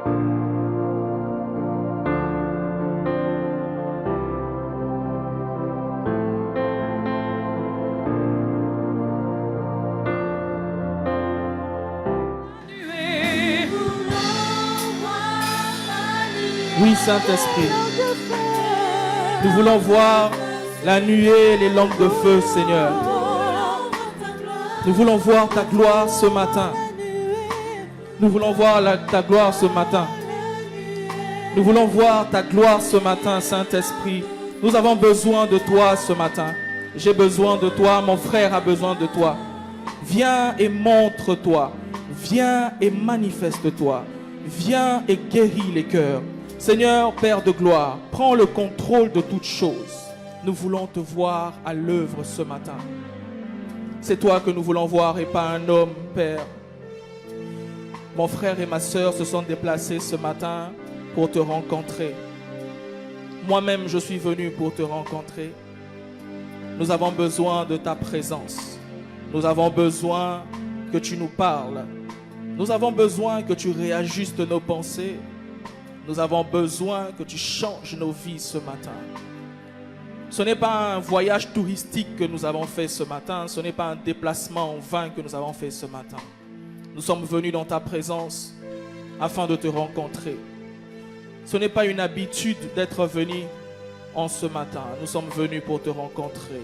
Oui, Saint-Esprit, nous voulons voir la nuée et les langues de feu, Seigneur. Nous voulons voir ta gloire ce matin. Nous voulons voir ta gloire ce matin. Nous voulons voir ta gloire ce matin, Saint-Esprit. Nous avons besoin de toi ce matin. J'ai besoin de toi, mon frère a besoin de toi. Viens et montre-toi. Viens et manifeste-toi. Viens et guéris les cœurs. Seigneur, Père de gloire, prends le contrôle de toutes choses. Nous voulons te voir à l'œuvre ce matin. C'est toi que nous voulons voir et pas un homme, Père. Mon frère et ma sœur se sont déplacés ce matin pour te rencontrer. Moi-même, je suis venu pour te rencontrer. Nous avons besoin de ta présence. Nous avons besoin que tu nous parles. Nous avons besoin que tu réajustes nos pensées. Nous avons besoin que tu changes nos vies ce matin. Ce n'est pas un voyage touristique que nous avons fait ce matin. Ce n'est pas un déplacement en vain que nous avons fait ce matin. Nous sommes venus dans ta présence afin de te rencontrer. Ce n'est pas une habitude d'être venu en ce matin. Nous sommes venus pour te rencontrer.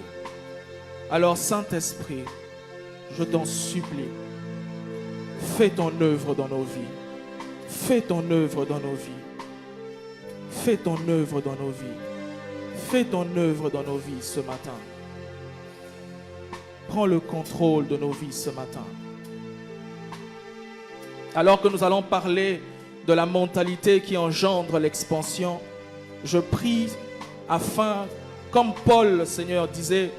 Alors, Saint-Esprit, je t'en supplie, fais ton œuvre dans nos vies. Fais ton œuvre dans nos vies. Fais ton œuvre dans nos vies. Fais ton œuvre dans nos vies ce matin. Prends le contrôle de nos vies ce matin. Alors que nous allons parler de la mentalité qui engendre l'expansion, je prie afin, comme Paul, Seigneur, disait,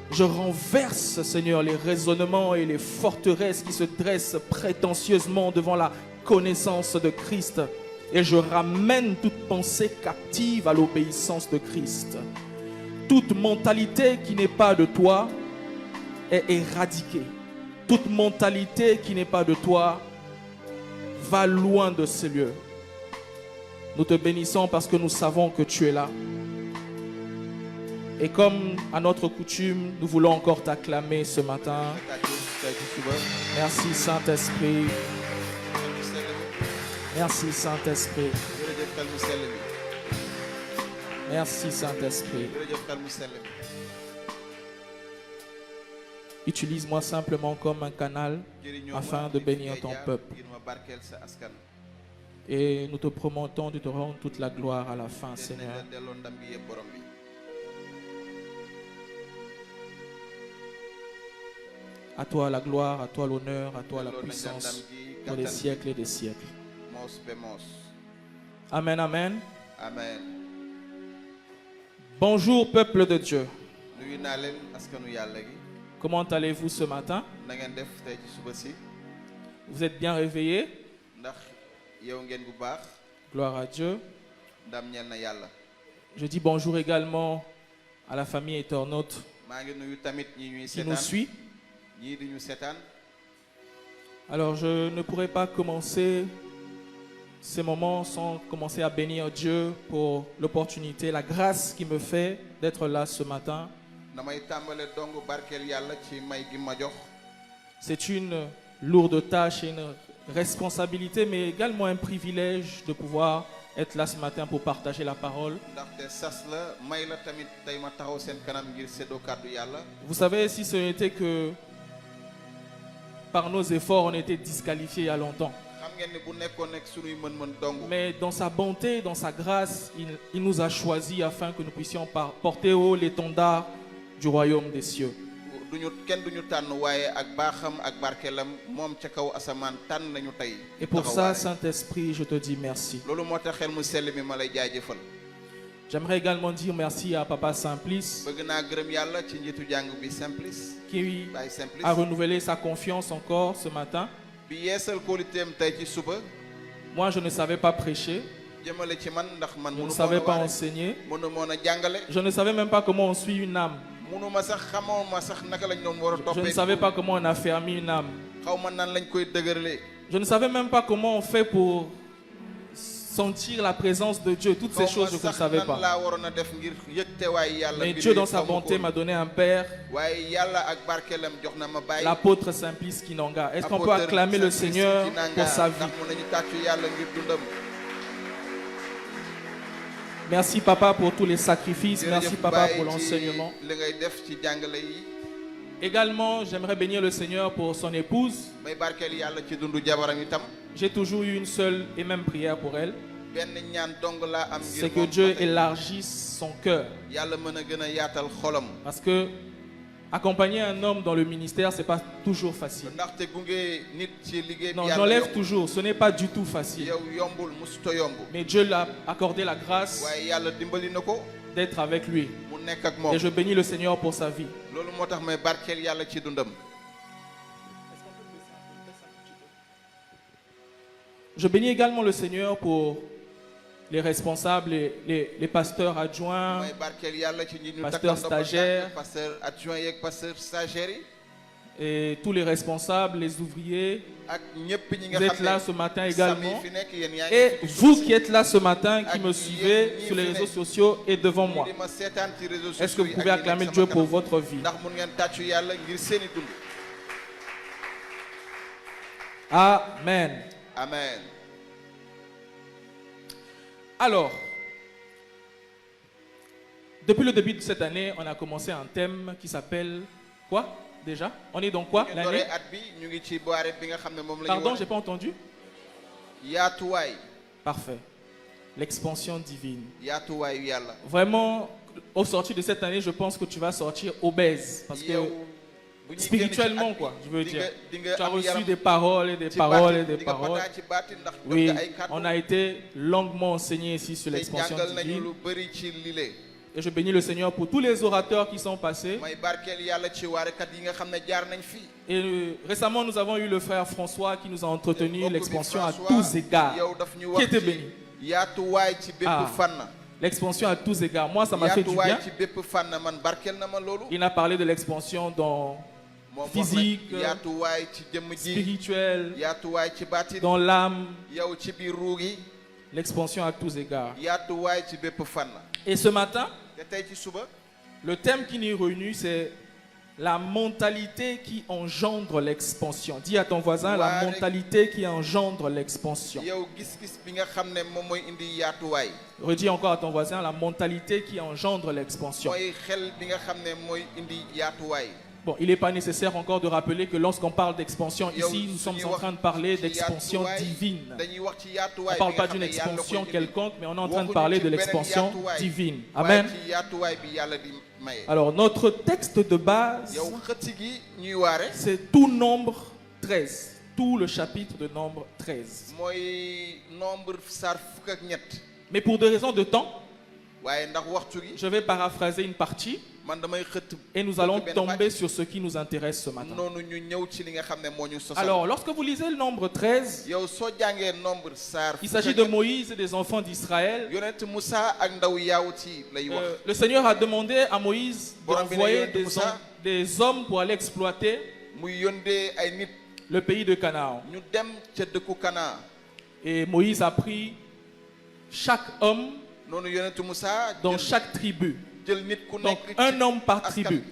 je renverse, Seigneur, les raisonnements et les forteresses qui se dressent prétentieusement devant la connaissance de Christ. Et je ramène toute pensée captive à l'obéissance de Christ. Toute mentalité qui n'est pas de toi est éradiquée. Toute mentalité qui n'est pas de toi va loin de ces lieux. Nous te bénissons parce que nous savons que tu es là. Et comme à notre coutume, nous voulons encore t'acclamer ce matin. Merci Saint-Esprit. Merci Saint-Esprit. Merci Saint-Esprit. Utilise-moi simplement comme un canal afin de bénir ton peuple. Et nous te promettons de te rendre toute la gloire à la fin, Seigneur. À toi la gloire, à toi l'honneur, à toi la puissance pour des siècles et des siècles. Amen, amen. Amen. Bonjour peuple de Dieu. Comment allez-vous ce matin? Vous êtes bien réveillés? Gloire à Dieu. Je dis bonjour également à la famille internaute qui nous suit. Alors je ne pourrais pas commencer ces moments sans commencer à bénir Dieu pour l'opportunité, la grâce qui me fait d'être là ce matin. C'est une lourde tâche et une responsabilité, mais également un privilège de pouvoir être là ce matin pour partager la parole. Vous savez, si ce n'était que par nos efforts, on était disqualifiés il y a longtemps. Mais dans sa bonté, dans sa grâce, il nous a choisis afin que nous puissions porter haut l'étendard du royaume des cieux. Et pour ça, Saint-Esprit, je te dis merci. J'aimerais également dire merci à Papa Simplice qui a renouvelé sa confiance encore ce matin. Moi, je ne savais pas prêcher. Je ne savais pas enseigner. Je ne savais même pas comment on suit une âme. Je ne savais pas comment on affermit une âme. Je ne savais même pas comment on fait pour sentir la présence de Dieu. Toutes ces choses, je ne le savais pas. Mais Dieu, dans sa bonté, m'a donné un père, l'apôtre Simplice Kinanga. Est-ce qu'on peut acclamer le Seigneur pour sa vie? Merci papa pour tous les sacrifices. Merci papa pour l'enseignement. Également, j'aimerais bénir le Seigneur pour son épouse. J'ai toujours eu une seule et même prière pour elle. C'est que Dieu élargisse son cœur. Parce que accompagner un homme dans le ministère, ce n'est pas toujours facile. Non, j'enlève toujours. Ce n'est pas du tout facile. Mais Dieu l'a accordé la grâce d'être avec lui. Et je bénis le Seigneur pour sa vie. Je bénis également le Seigneur pour les responsables, les pasteurs adjoints, pasteurs stagiaires, et tous les responsables, les ouvriers. Vous êtes là ce matin également. Et vous qui êtes là ce matin, qui me suivez sur les réseaux sociaux et devant moi, est-ce que vous pouvez acclamer Dieu pour votre vie? Amen. Amen. Alors, depuis le début de cette année, on a commencé un thème qui s'appelle quoi déjà? On est dans quoi l'année? Pardon, j'ai pas entendu. Parfait. L'expansion divine. Vraiment, au sortir de cette année, je pense que tu vas sortir obèse. Parce que spirituellement, quoi, je veux dire. Tu as reçu des paroles et des paroles et des paroles. Oui, on a été longuement enseigné ici sur l'expansion divine. Et je bénis le Seigneur pour tous les orateurs qui sont passés. Et récemment, nous avons eu le frère François qui nous a entretenu l'expansion à tous égards. Qui était béni. L'expansion à tous égards. Moi, ça m'a fait du bien. Il a parlé de l'expansion dans physique, spirituel, dans l'âme. L'expansion à tous égards. Et ce matin, le thème qui nous réunit, c'est la mentalité qui engendre l'expansion. Dis à ton voisin, la mentalité qui engendre l'expansion. Redis encore à ton voisin, la mentalité qui engendre l'expansion. Bon, il n'est pas nécessaire encore de rappeler que lorsqu'on parle d'expansion ici, nous sommes en train de parler d'expansion divine. On ne parle pas d'une expansion quelconque, mais on est en train de parler de l'expansion divine. Amen. Alors, notre texte de base, c'est tout Nombre 13. Tout le chapitre de Nombre 13. Mais pour des raisons de temps, je vais paraphraser une partie. Et nous allons tomber sur ce qui nous intéresse ce matin. Alors, lorsque vous lisez le Nombre 13, il s'agit de Moïse et des enfants d'Israël. Le Seigneur a demandé à Moïse d'envoyer des hommes pour aller exploiter le pays de Canaan. Et Moïse a pris chaque homme dans chaque tribu. Donc un homme par tribu.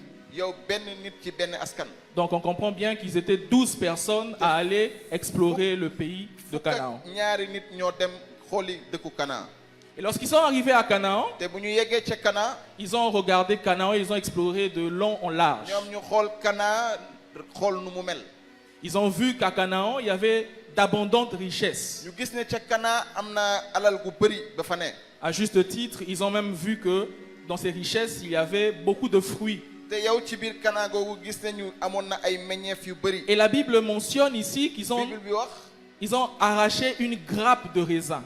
Donc on comprend bien qu'ils étaient 12 personnes à aller explorer le pays de Canaan. Et lorsqu'ils sont arrivés à Canaan, ils ont regardé Canaan et ils ont exploré de long en large. Ils ont vu qu'à Canaan, il y avait d'abondantes richesses. À juste titre, ils ont même vu que dans ces richesses, il y avait beaucoup de fruits. Et la Bible mentionne ici qu'ils ont arraché une grappe de raisin.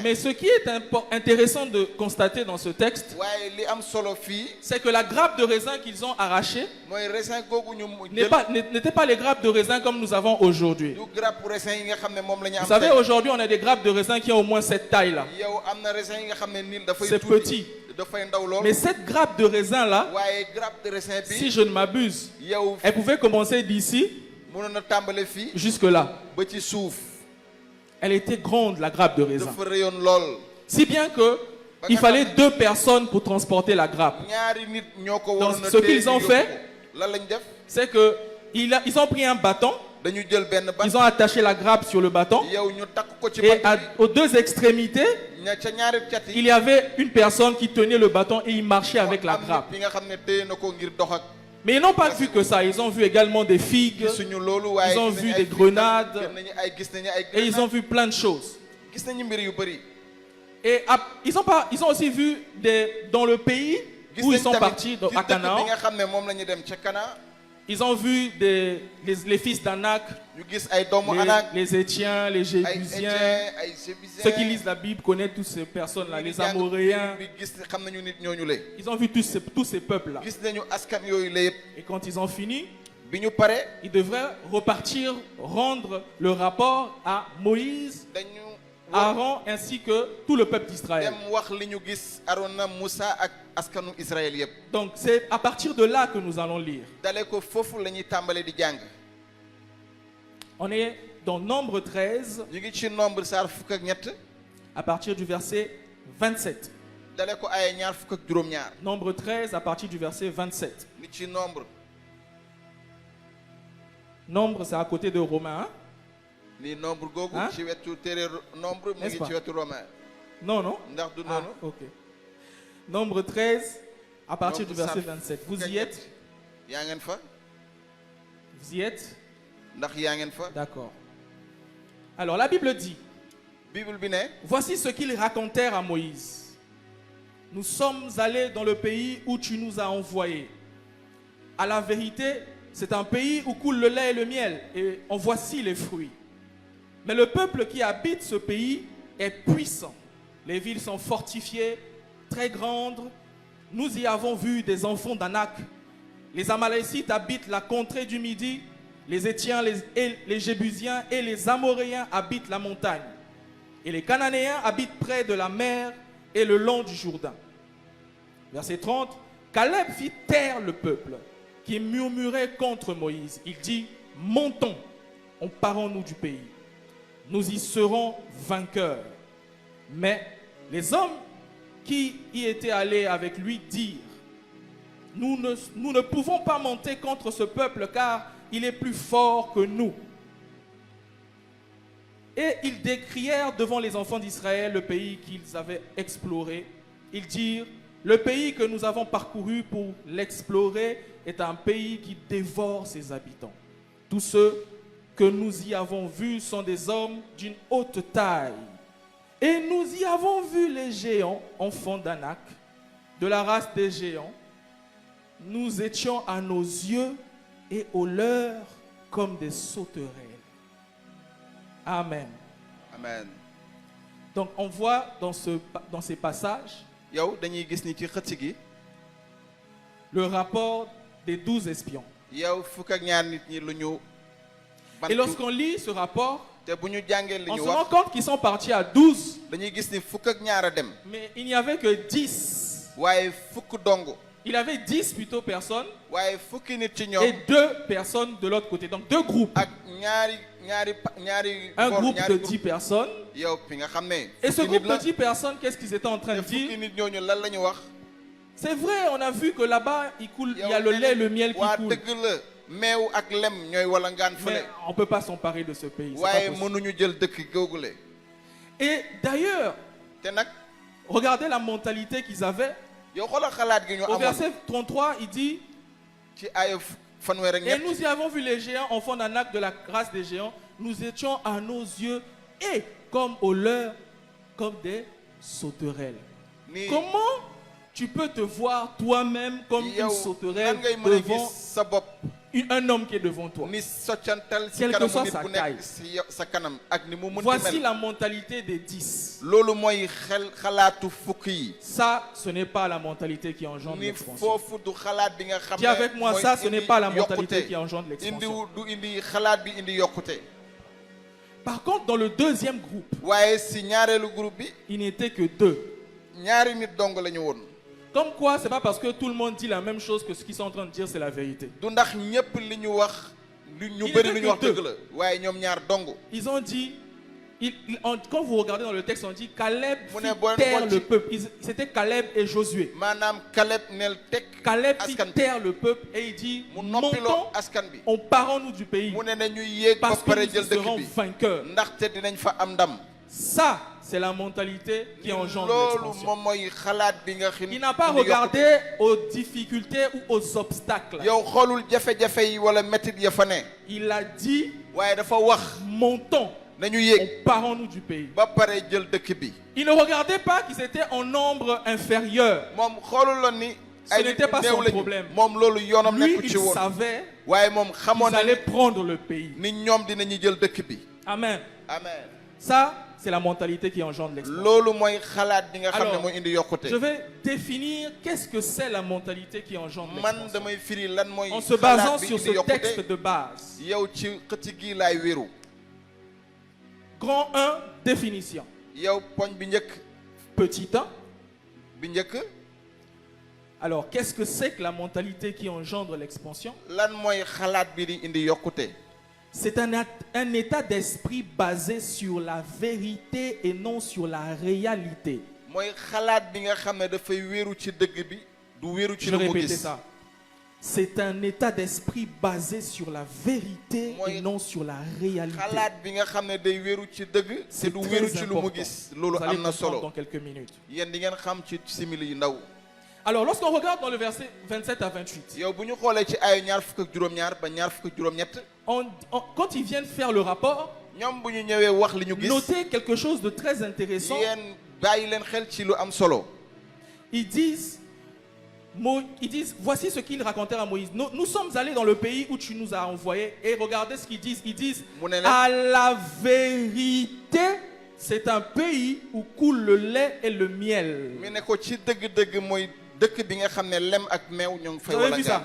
Mais ce qui est intéressant de constater dans ce texte, c'est que la grappe de raisin qu'ils ont arrachée n'était pas les grappes de raisin comme nous avons aujourd'hui. Vous savez, aujourd'hui, on a des grappes de raisin qui ont au moins cette taille-là. C'est petit. Mais cette grappe de raisin-là, si je ne m'abuse, elle pouvait commencer d'ici jusque-là. Elle était grande, la grappe de raisin. Si bien que il fallait 2 personnes pour transporter la grappe. Donc, ce qu'ils ont fait, c'est que ils ont pris un bâton, ils ont attaché la grappe sur le bâton, et aux 2 extrémités, il y avait une personne qui tenait le bâton et il marchait avec la grappe. Mais ils n'ont pas vu que ça, ils ont vu également des figues, ils ont vu des grenades, et ils ont vu plein de choses. Et ils ont aussi vu dans le pays où ils sont partis, à Canaan, ils ont vu les fils d'Anak, les Étiens, les Jébusiens. Ceux qui lisent la Bible connaissent toutes ces personnes-là, les Amoréens. Ils ont vu tous ces peuples-là. Et quand ils ont fini, ils devraient repartir, rendre le rapport à Moïse, Aaron ainsi que tout le peuple d'Israël. Donc c'est à partir de là que nous allons lire. On est dans Nombre 13 à partir du verset 27. Nombre 13 à partir du verset 27. Nombre, c'est à côté de Romains. Hein? Non, non. Ah, ok. Nombre 13 à partir du verset 27. Vous y êtes? Vous y êtes? D'accord. Alors la Bible dit, voici ce qu'ils racontèrent à Moïse. Nous sommes allés dans le pays où tu nous as envoyés. À la vérité, c'est un pays où coule le lait et le miel, et en voici les fruits. Mais le peuple qui habite ce pays est puissant. Les villes sont fortifiées, très grandes. Nous y avons vu des enfants d'Anak. Les Amalécites habitent la contrée du Midi. Les Étiens, les Jébusiens et les Amoréens habitent la montagne. Et les Cananéens habitent près de la mer et le long du Jourdain. Verset 30. Caleb fit taire le peuple qui murmurait contre Moïse. Il dit, montons, emparons-nous du pays. Nous y serons vainqueurs. Mais les hommes qui y étaient allés avec lui dirent, nous ne pouvons pas monter contre ce peuple car il est plus fort que nous. Et ils décrièrent devant les enfants d'Israël le pays qu'ils avaient exploré. Ils dirent, le pays que nous avons parcouru pour l'explorer est un pays qui dévore ses habitants. Tous ceux que nous y avons vus sont des hommes d'une haute taille. Et nous y avons vu les géants, enfants d'Anak, de la race des géants. Nous étions à nos yeux et aux leurs comme des sauterelles. Amen. Amen. Donc on voit dans ces passages le rapport des 12 espions. Et lorsqu'on lit ce rapport, on se rend compte qu'ils sont partis à 12. Mais il n'y avait que 10. Il y avait 10 plutôt personnes et 2 personnes de l'autre côté. Donc 2 groupes. Un groupe de 10 personnes. Et ce groupe de 10 personnes, qu'est-ce qu'ils étaient en train de dire? C'est vrai, on a vu que là-bas, il y a le lait et le miel qui coulent. Mais on ne peut pas s'emparer de ce pays. Et d'ailleurs, regardez la mentalité qu'ils avaient. Au verset 33, il dit, et nous y avons vu les géants, enfants d'Anak de la race des géants. Nous étions à nos yeux et comme aux leurs, comme des sauterelles. Comment tu peux te voir toi-même comme une sauterelle devant un homme qui est devant toi, quelle que soit sa taille? Voici la mentalité des 10. Ça, ce n'est pas la mentalité qui engendre l'expansion. Dis avec moi, ça, ce n'est pas la mentalité qui engendre l'expansion. Par contre, dans le deuxième groupe, il n'était que 2. Comme quoi, c'est pas parce que tout le monde dit la même chose que ce qu'ils sont en train de dire, c'est la vérité. ñu bëri lu ñu wax dëgg la waaye ñoom ñaar dong. Ils ont dit, quand vous regardez dans le texte, on dit Caleb Mu fit ne boo leen taire xool le ci- peuple. C'était Caleb et Josué. maanaam Caleb neel teg Caleb fit askan bi taire le peuple et il dit, mu noppiloo montons, askan bi emparons-nous du pays mu ne nañuy yéeg ba parce que pare nous jël y dëkk serons bi vainqueurs. ndaxte dinañ fa am ndam. Ça, c'est la mentalité qui engendre loolu l'expansion. moom mooy xalaat bi nga xin Il n'a pas regardé aux difficultés ou aux obstacles. yow xoolul jafe-jafe yi wala métit ya fa ne Il a dit, waaye dafa wax montons, nañu yéeg emparons-nous du pays. ba pare jël dëkk bi. Il ne regardait pas qu'ils étaient en nombre inférieur. moom xoolul la ni Ce n'était pas son problème. moom loolu yoonam Lui, nekku il ci woon savait waaye moom xamoon qu'ils na allaient prendre le pays. ni ñoom dinañu jël dëkk bi. Amen. amen. Ça, c'est la mentalité qui engendre l'expansion. loolu mooy xalaat bi nga xam ne Alors, mooy indi yokkute. Je vais définir qu'est-ce que c'est la mentalité qui engendre man l'expansion. damay firi lan mooy En se basant xalaat bi sur indi ce yokkute. texte de base. yow ci xëcc gi laay wéeru. Grand 1, définition. yow poñ bi njëkk Petit 1. bi njëkk Alors, qu'est-ce que c'est que la mentalité qui engendre l'expansion? lan mooy xalaat bi di indi yokkute. C'est un état d'esprit basé sur la vérité et non sur la réalité. mooy xalaat bi nga xam ne dafay wéeru ci dëgg bi du wéeru ci Je lu vais mu répéter gis. ça. C'est un état d'esprit basé sur la vérité Moi, et non sur la réalité. xalaat bi nga xam ne day wéeru ci dëgg te C'est du wéeru très ci lu mu important. gis loolu Vous allez am na comprendre dans solo. quelques minutes. yéen di ngeen xam ci simili yu ndaw. Alors, lorsqu'on regarde dans le verset 27 à 28, yow bu ñu xoolee ci ay ñaar fukk ak juróom-ñaar ba ñaar fukk ak juróom-ñett quand ils viennent faire le rapport, ñoom bu ñu ñëwee wax li ñu gis notez quelque chose de très intéressant. yéen bàyyi leen xel ci lu am solo. Ils disent, voici ce qu'ils racontèrent à Moïse. Nous sommes allés dans le pays où tu nous as envoyés et regardez ce qu'ils disent. Ils disent, Mu ne leen à la vérité, c'est un pays où coule le lait et le miel. mi ne ko ci dëgg-dëgg mooy dëkk bi nga xam ne lem ak meew ñoo ngi fay Vous avez wala vu ça?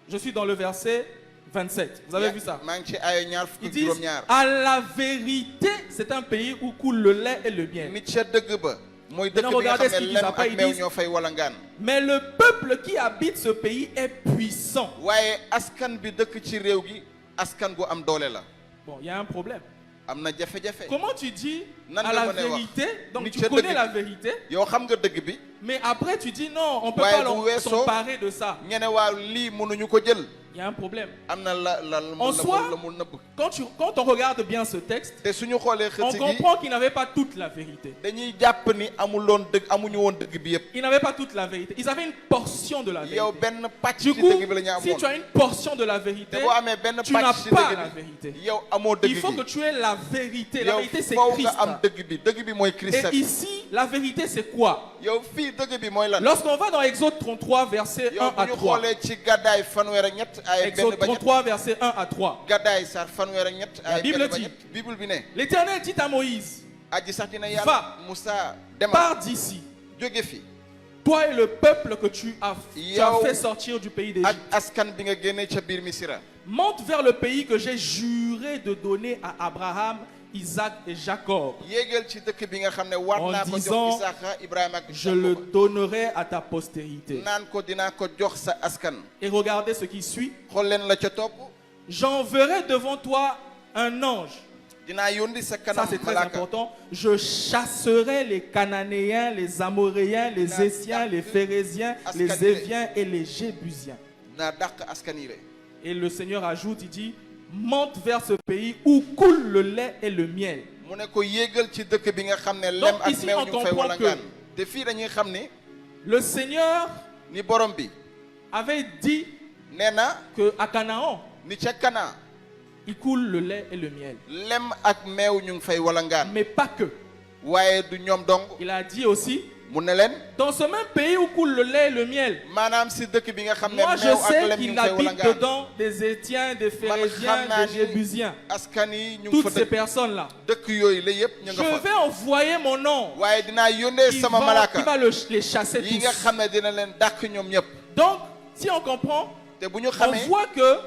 Je suis dans le verset 27. Vous avez vu ça? maa ngi ci ay ñaar fukk Ils ak disent, juróom-ñaar. à la vérité, c'est un pays où coule le lait et le miel. ni ca dëgg ba mooy dëkk Maintenant, bi nga regardez xam ce ne qu'ils lem disent après, ak ils meew disent- ñoo fay walangaan. Mais le peuple qui habite ce pays est puissant. waaye askan bi dëkk ci réew gi askan gu am doole la. Bon, il y a un problème. am na jafe-jafe. Comment tu dis Nan à nga la mën a wax. vérité, donc Ni tu ca connais dëgg la bi. vérité, yow xam nga dëgg bi mais après tu dis non, on ne peut Ouais, pas bu weesoo- s'emparer de ça. ñene waaw lii mënuñu ko jël. Il y a un problème. am na la En soi, la mu nëbb. Quand on regarde bien ce texte, te suñu xoolee on xëcc gi comprend qu'il n'avait pas toute la vérité. dañuy jàpp ni amuñu woon dëgg bi yëpp. Ils n'avaient pas toute la vérité. Ils avaient une portion de la yow vérité. benn pàcc Du ci coup, dëgg bi la ñu si amoon. tu as une portion de la vérité, te boo amee benn tu n'as pàcc ci pas dëgg la bi vérité. yow amoo dëgg Il faut que gi. tu aies la vérité. La yow vérité, c'est faw Christ. nga am dëgg bi dëgg bi mooy Christ. Et ici, la vérité, c'est quoi? yow fii dëgg bi mooy lan. Lorsqu'on va dans Exode 33, verset 1 yow bu à ñu 3. xoolee ci gàddaay fanweer ak ñett ay benn Exode ba ñett. 33, verset 1 à 3. gàddaay sar fanweer ak ñett ay Bible benn ba dit- ñett. Bible bi ne. L'Éternel dit à Moïse, aji sax dina Va. yàlla Moussa demal pars d'ici, jóge fi toi et le peuple que tu as Yow- fait sortir du pays ak d'Égypte. askan bi nga génnee ca biir Misira. Monte vers le pays que j'ai juré de donner à Abraham, Isaac et Jacob. yéegal ci dëkk bi nga xam ne war En naa ko disant, jox Isaaxa Ibrahima ak Je le Jacob. donnerai à ta postérité. naan ko dinaa ko jox sa askan. Et regardez ce qui suit. xool leen la ca topp. J'enverrai devant toi un ange. dinaa yónni sa Ça, kanam c'est très malaaka. important. Je chasserai les Cananéens, les Amoréens, les Essiens, les Phérésiens, les Éviens et les Jébusiens. dinaa dàq askan yi le. Et le Seigneur ajoute, il dit, monte vers ce pays où coule le lait et le miel. mu ne ko yéegal ci dëkk bi nga xam ne lem Donc ak ici, meew on ñu ngi fay comprend walangaan. que- te fii dañuy xam ni Le Seigneur ni borom bi avait dit nee na qu'à Canaan, ni ca Kana il coule le lait et le miel. lem ak meew ñu ngi fay walangaan. Mais pas que. waaye du ñoom dong. Il a dit aussi, mu ne leen dans ce même pays où coule le lait et le miel, maanaam si dëkk bi nga xam ne moi je meew ak sais lem ñu qu'il ngi fay habite walangaan. dedans des Étiens, des Phérésiens, naa des ni Jébusiens. askan yi ñu ngi Toutes fa ces dëkk. personnes-là. dëkk yooyu la yëpp ñu Je nga fa. vais envoyer mon nom. waaye dinaa yónnee Qui sama va malaaka les chasser yi nga tous. xam ne dina leen dàq ñoom ñëpp. Donc, si on comprend, te bu ñu on xamee voit que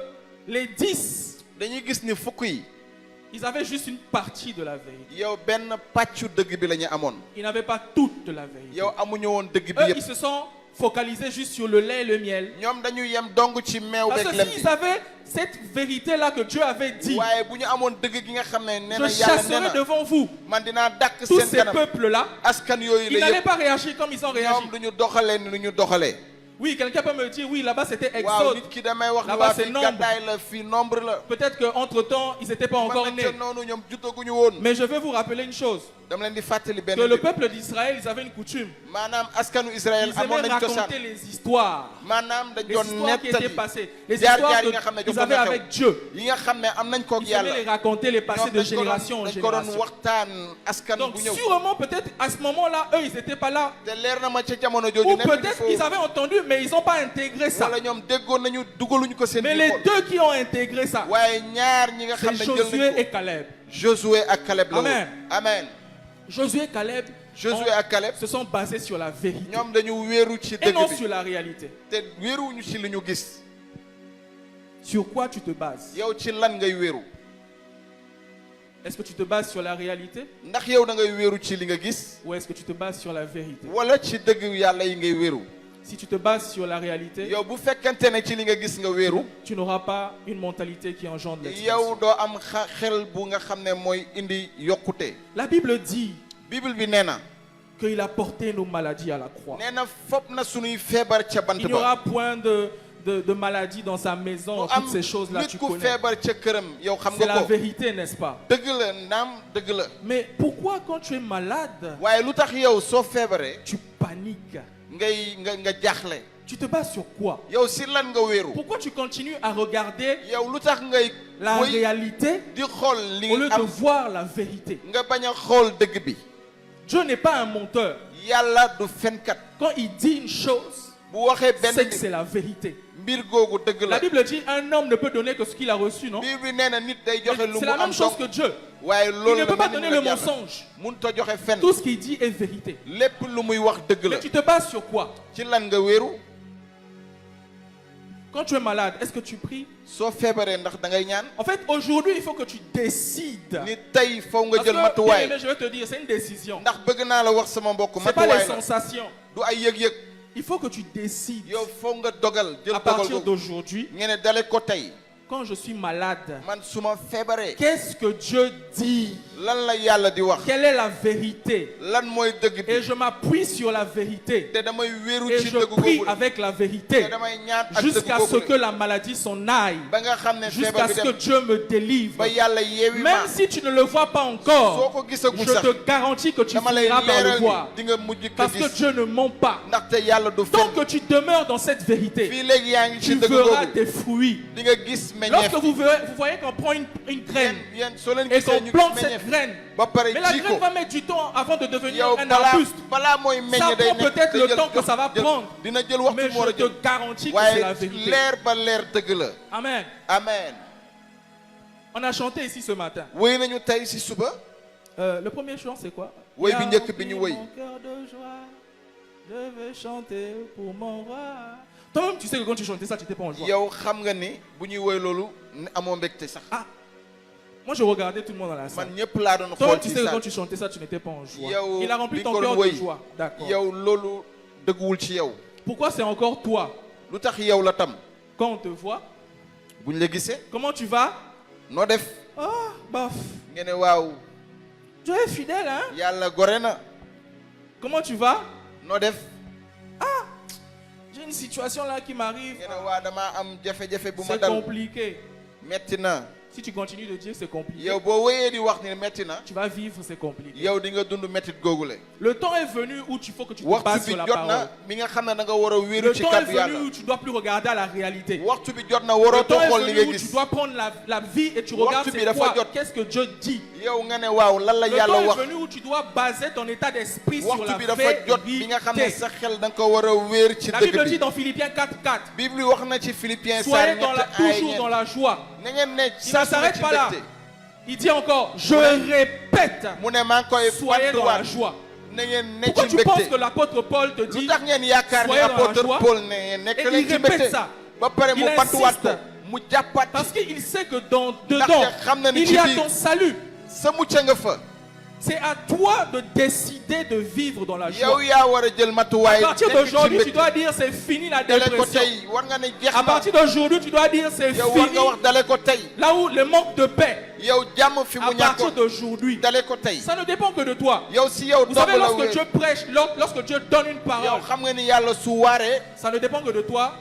les 10, dañuy gis ni fukk yi ils avaient juste une partie de la vérité. yow benn pàccu dëgg bi la ñu amoon. Ils n'avaient pas toute la vérité. yow amuñu woon dëgg bi Eux, ils yëpp. se sont focalisés juste sur le lait et le miel. ñoom dañu yem dong ci meew Parce beeg que lem s'ils bi. avaient cette vérité-là que Dieu avait dit, waaye bu ñu amoon dëgg gi nga xam ne nee je na yàlla nee chasserai na devant vous man dinaa dàkk tous seen ces kanam peuples-là. askan yooyu Ils la n'allaient yëpp pas réagir comme ils ont réagi. ñoom du ñu doxalee ni ñu doxalee. Oui, quelqu'un peut me dire, oui, là-bas c'était waaw Exode. nit ki damay wax ni Là-bas, waa c'est fii nombre. gàddaay la fii nombre la. Peut-être qu'entre-temps, ils n'étaient pas encore mën nés. nañ ca noonu ñoom juddaguñu woon. Mais je vais vous rappeler une chose. dama leen di fàttali benn Que le mbir. peuple d'Israël, ils avaient une coutume. maanaam askanu Israël Ils amoon aimaient nañ cosaan. raconter les histoires. maanaam dañ Les doon histoires qui étaient nettali passées. Les jaar histoires jaar yi nga xam ne qu'ils jotoon avaient na xew. avec Dieu. yi nga xam ne am nañ koog Ils aimaient yàlla. les raconter, les passer ñoom de dañ ko doon génération en dañ ko doon génération. waxtaan askan Donc bu ñëw. sûrement, peut-être à ce moment-là, eux, ils n'étaient pas là. te leer na ma ca jamono jooju Ou nekk peut-être qu'ils avaient entendu, mais ils n'ont pas intégré ça. wala ñoom déggoon nañu dugaluñu ko seen Mais biir les xol. deux qui ont intégré ça, waaye ñaar ñi nga c'est xam ne jël Josué nañ et ko Caleb. Josué ak Caleb la woon. Amen. amen. Josué et Caleb Josué ak Caleb se sont basés sur la vérité ñoom dañu wéeru ci et dëgg non bi sur la réalité. te wéeruwuñu ci li ñu gis. Sur quoi tu te bases? yow ci lan ngay wéeru. Est-ce que tu te bases sur la réalité ndax yow da ngay wéeru ci li nga gis ou est-ce que tu te bases sur la vérité? wala ci dëgg yàlla yi ngay wéeru. Si tu te bases sur la réalité, yow bu fekkante ne ci li nga gis nga wéeru tu n'auras pas une mentalité qui engendre yow l'expansion. doo am xel bu nga xam ne mooy indi yokkute. La Bible dit Bible bi nee na qu'il a porté nos maladies à la croix. nee na fopp na sunuy feebar ca bant Il n'y ba. aura point de maladie dans sa maison, am toutes ces choses-là nit tu ku connais. feebar ca këram yow xam C'est nga la ko. vérité, n'est-ce pas? dëgg la naam dëgg la. Mais pourquoi quand tu es malade, waaye lu tax yow soo feebaree tu paniques? nga jaaxle. Tu te bases sur quoi? yow si lan nga wéeru. Pourquoi tu continues à regarder yow lu tax ngay la réalité di xool li au lieu nga de am voir la vérité? nga bañ a xool dëgg bi. Dieu n'est pas un menteur. yàlla du fenkat. Quand il dit une chose, bu waxee benn c'est que c'est la vérité. mbir googu dëgg La la. Bible dit un homme ne peut donner que ce qu'il a reçu, non? Bible bi nee na nit day joxe lu C'est mu la am même chose que donc Dieu. waaye Il loolu ne la peut pas mel ni donner le mu la jàll. mensonge. mënut a joxe fenn. Tout ce qu'il dit est vérité. lépp lu muy wax dëgg la. Mais tu te bases sur quoi? ci lan nga wéeru. Quand tu es malade, est-ce que tu pries? soo feebaree ndax da ngay ñaan. En fait, aujourd'hui, il faut que tu décides. ni tey faw nga Parce jël que, bien matuwaay. aimé, je vais te dire, c'est une décision. ndax bëgg naa la wax sama mbokk C'est pas les matuwaay la. sensations. du ay yëg-yëg. Il faut que tu décides. yow faw nga dogal jël À dogal partir googu. d'aujourd'hui, ngeen ne dale ko tey. quand je suis malade, man su ma feebaree. qu'est-ce que Dieu dit? lan la yàlla di wax. Quelle est la vérité? lan mooy dëgg Et bi. je m'appuie sur la vérité. te damay wéeru Et ci je dëgg prie googu. avec la te vérité damay ñaan ak dëgg jusqu'à ce googu. que la maladie s'en aille, ba nga xam ne jusqu'à feebar bi ce que dem. Dieu me délivre. ba yàlla yeewi ma. Même si tu ne le vois pas soo encore, ko gisagul je sax. te garantis que tu dama lay finiras par le leeral voir. ni di nga mujj ko Parce que gis. Dieu ne ment pas. ndaxte yàlla du Tant fen. que tu demeures dans cette vérité, fii léegi yaa ngi ci tu dëgg verras googu. tes fruits. di nga gis meññeef. Lorsque vous voyez qu'on prend une graine yéen soo leen et gisee qu'on ñu plante gis cette meññeef. graine, ba pare mais la ji graine ko. va mettre du temps avant de devenir yow un balaa arbuste. balaa mooy Ça meññ day prend peut-être day le jël temps que ça va jël- prendre. dina jël waxtu Mais mu war a je jël. te garantis que c'est la waaye vérité. leer ba leer dëgg la. Amen. amen. On a chanté ici ce matin. wéy nañu tey si suba. Le premier chant, c'est quoi? Woy bi Il a njëkk bi ñu rempli woy. mon cœur de joie, je vais chanter pour mon roi. Toi-même, tu sais que quand tu chantais ça, tu n'étais pas en joie. yow xam nga ni bu ñuy woy loolu amoo mbégte sax. Ah, moi je regardais tout le monde dans la man salle. ñëpp laa doon Toi-même, xool tu ci sais que quand salle. tu chantais ça, tu n'étais pas en joie. yow Il a rempli bi ton nga cœur doon de woy joie. D'accord. yow loolu dëgguwul ci yow. Pourquoi c'est encore toi? lu tax yow la tam. Quand on te voit, buñ la gisee. comment tu vas? noo def. Ah, bof. nga ne waaw. Tu es fidèle, hein? yàlla gore na. Comment tu vas? noo def. J'ai une situation là qui m'arrive. nga ne waa damaa am jafe-jafe bu ma C'est dal. compliqué. metti na. Si tu continues de dire que c'est compliqué, yow boo wéyee di wax ni metti na. tu vas vivre, c'est compliqué. yow di nga dund mettit googule. Le temps est venu où il faut que tu te waxtu bases bi sur la jot parole. na mi nga xam ne da nga war a wéeru Le ci temps est kàddu yàlla. venu où tu ne dois plus regarder à la réalité. waxtu bi jot na Le waroo temps xool est li venu nga où tu gis. dois prendre la vie et tu Waxtu regardes bi c'est dafa quoi, jot. qu'est-ce que Dieu dit. yow nga ne waaw lan la Le yàlla temps est wax. venu où tu dois baser ton état d'esprit sur la waxtu bi dafa jot bi nga xam ne vérité. sa xel da nga ko war a wéer ci La Bible dëgg dit bi. dans Philippiens 4:4, Bible wax na ci Philippiens soyez saar dans la, ñett ay toujours dans la joie. na ngeen ne ci Ça ne s'arrête pas là. Il dit encore, je répète, mu ne maa ngi koy soyez dans la fàttuwaat joie. na ngeen ne Pourquoi ci tu penses que mbégte. l'apôtre Paul te lu dit, tax ngeen yaakaar ni soyez dans la apôtre joie. Paul ne nekk Et leen il ci répète mbégte ça. ba pare mu Il fàttuwaat ko insiste. mu jàppaat parce ci qu'il sait que dedans, xam na ni il ci y a biir. ton salut. sa mucc nga fa. C'est à toi de décider de vivre dans la joie. yow yaa war a jël matuwaay. À partir d'aujourd'hui, tu dois dire c'est fini la dale ko dépression. tey war nga ne jeex À na. partir d'aujourd'hui, tu dois dire c'est yow war fini. nga wax dale ko tey. Là où le manque de paix, yow jàmm fi à mu partir ñàkkoon. d'aujourd'hui, dale ko tey. ça ne dépend que de toi. yow si yow Vous dong savez, la lorsque wéer. Dieu prêche, lorsque Dieu donne une yow parole, xam nga ni yàlla su waaree. ça ne dépend que de toi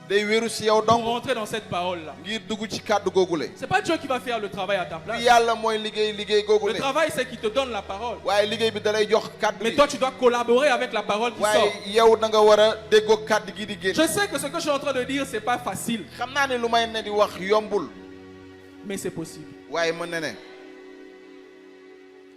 day wéeru si yow pour dong. rentrer dans cette parole-là. ngir dugg ci kàddu googule. C'est pas Dieu qui va faire le travail à ta place. yàlla mooy liggéey Le googule. travail, c'est qu'il te donne la parole. waaye liggéey bi da lay jox kàddu Mais gi. toi, tu dois collaborer avec la parole qui sort. waaye yow da nga war a déggoo kàddu gi di génn. Je sais que ce que je suis en train de dire, c'est pas facile, xam naa ne lu may ne di wax yombul. mais c'est possible. waaye mën na ne.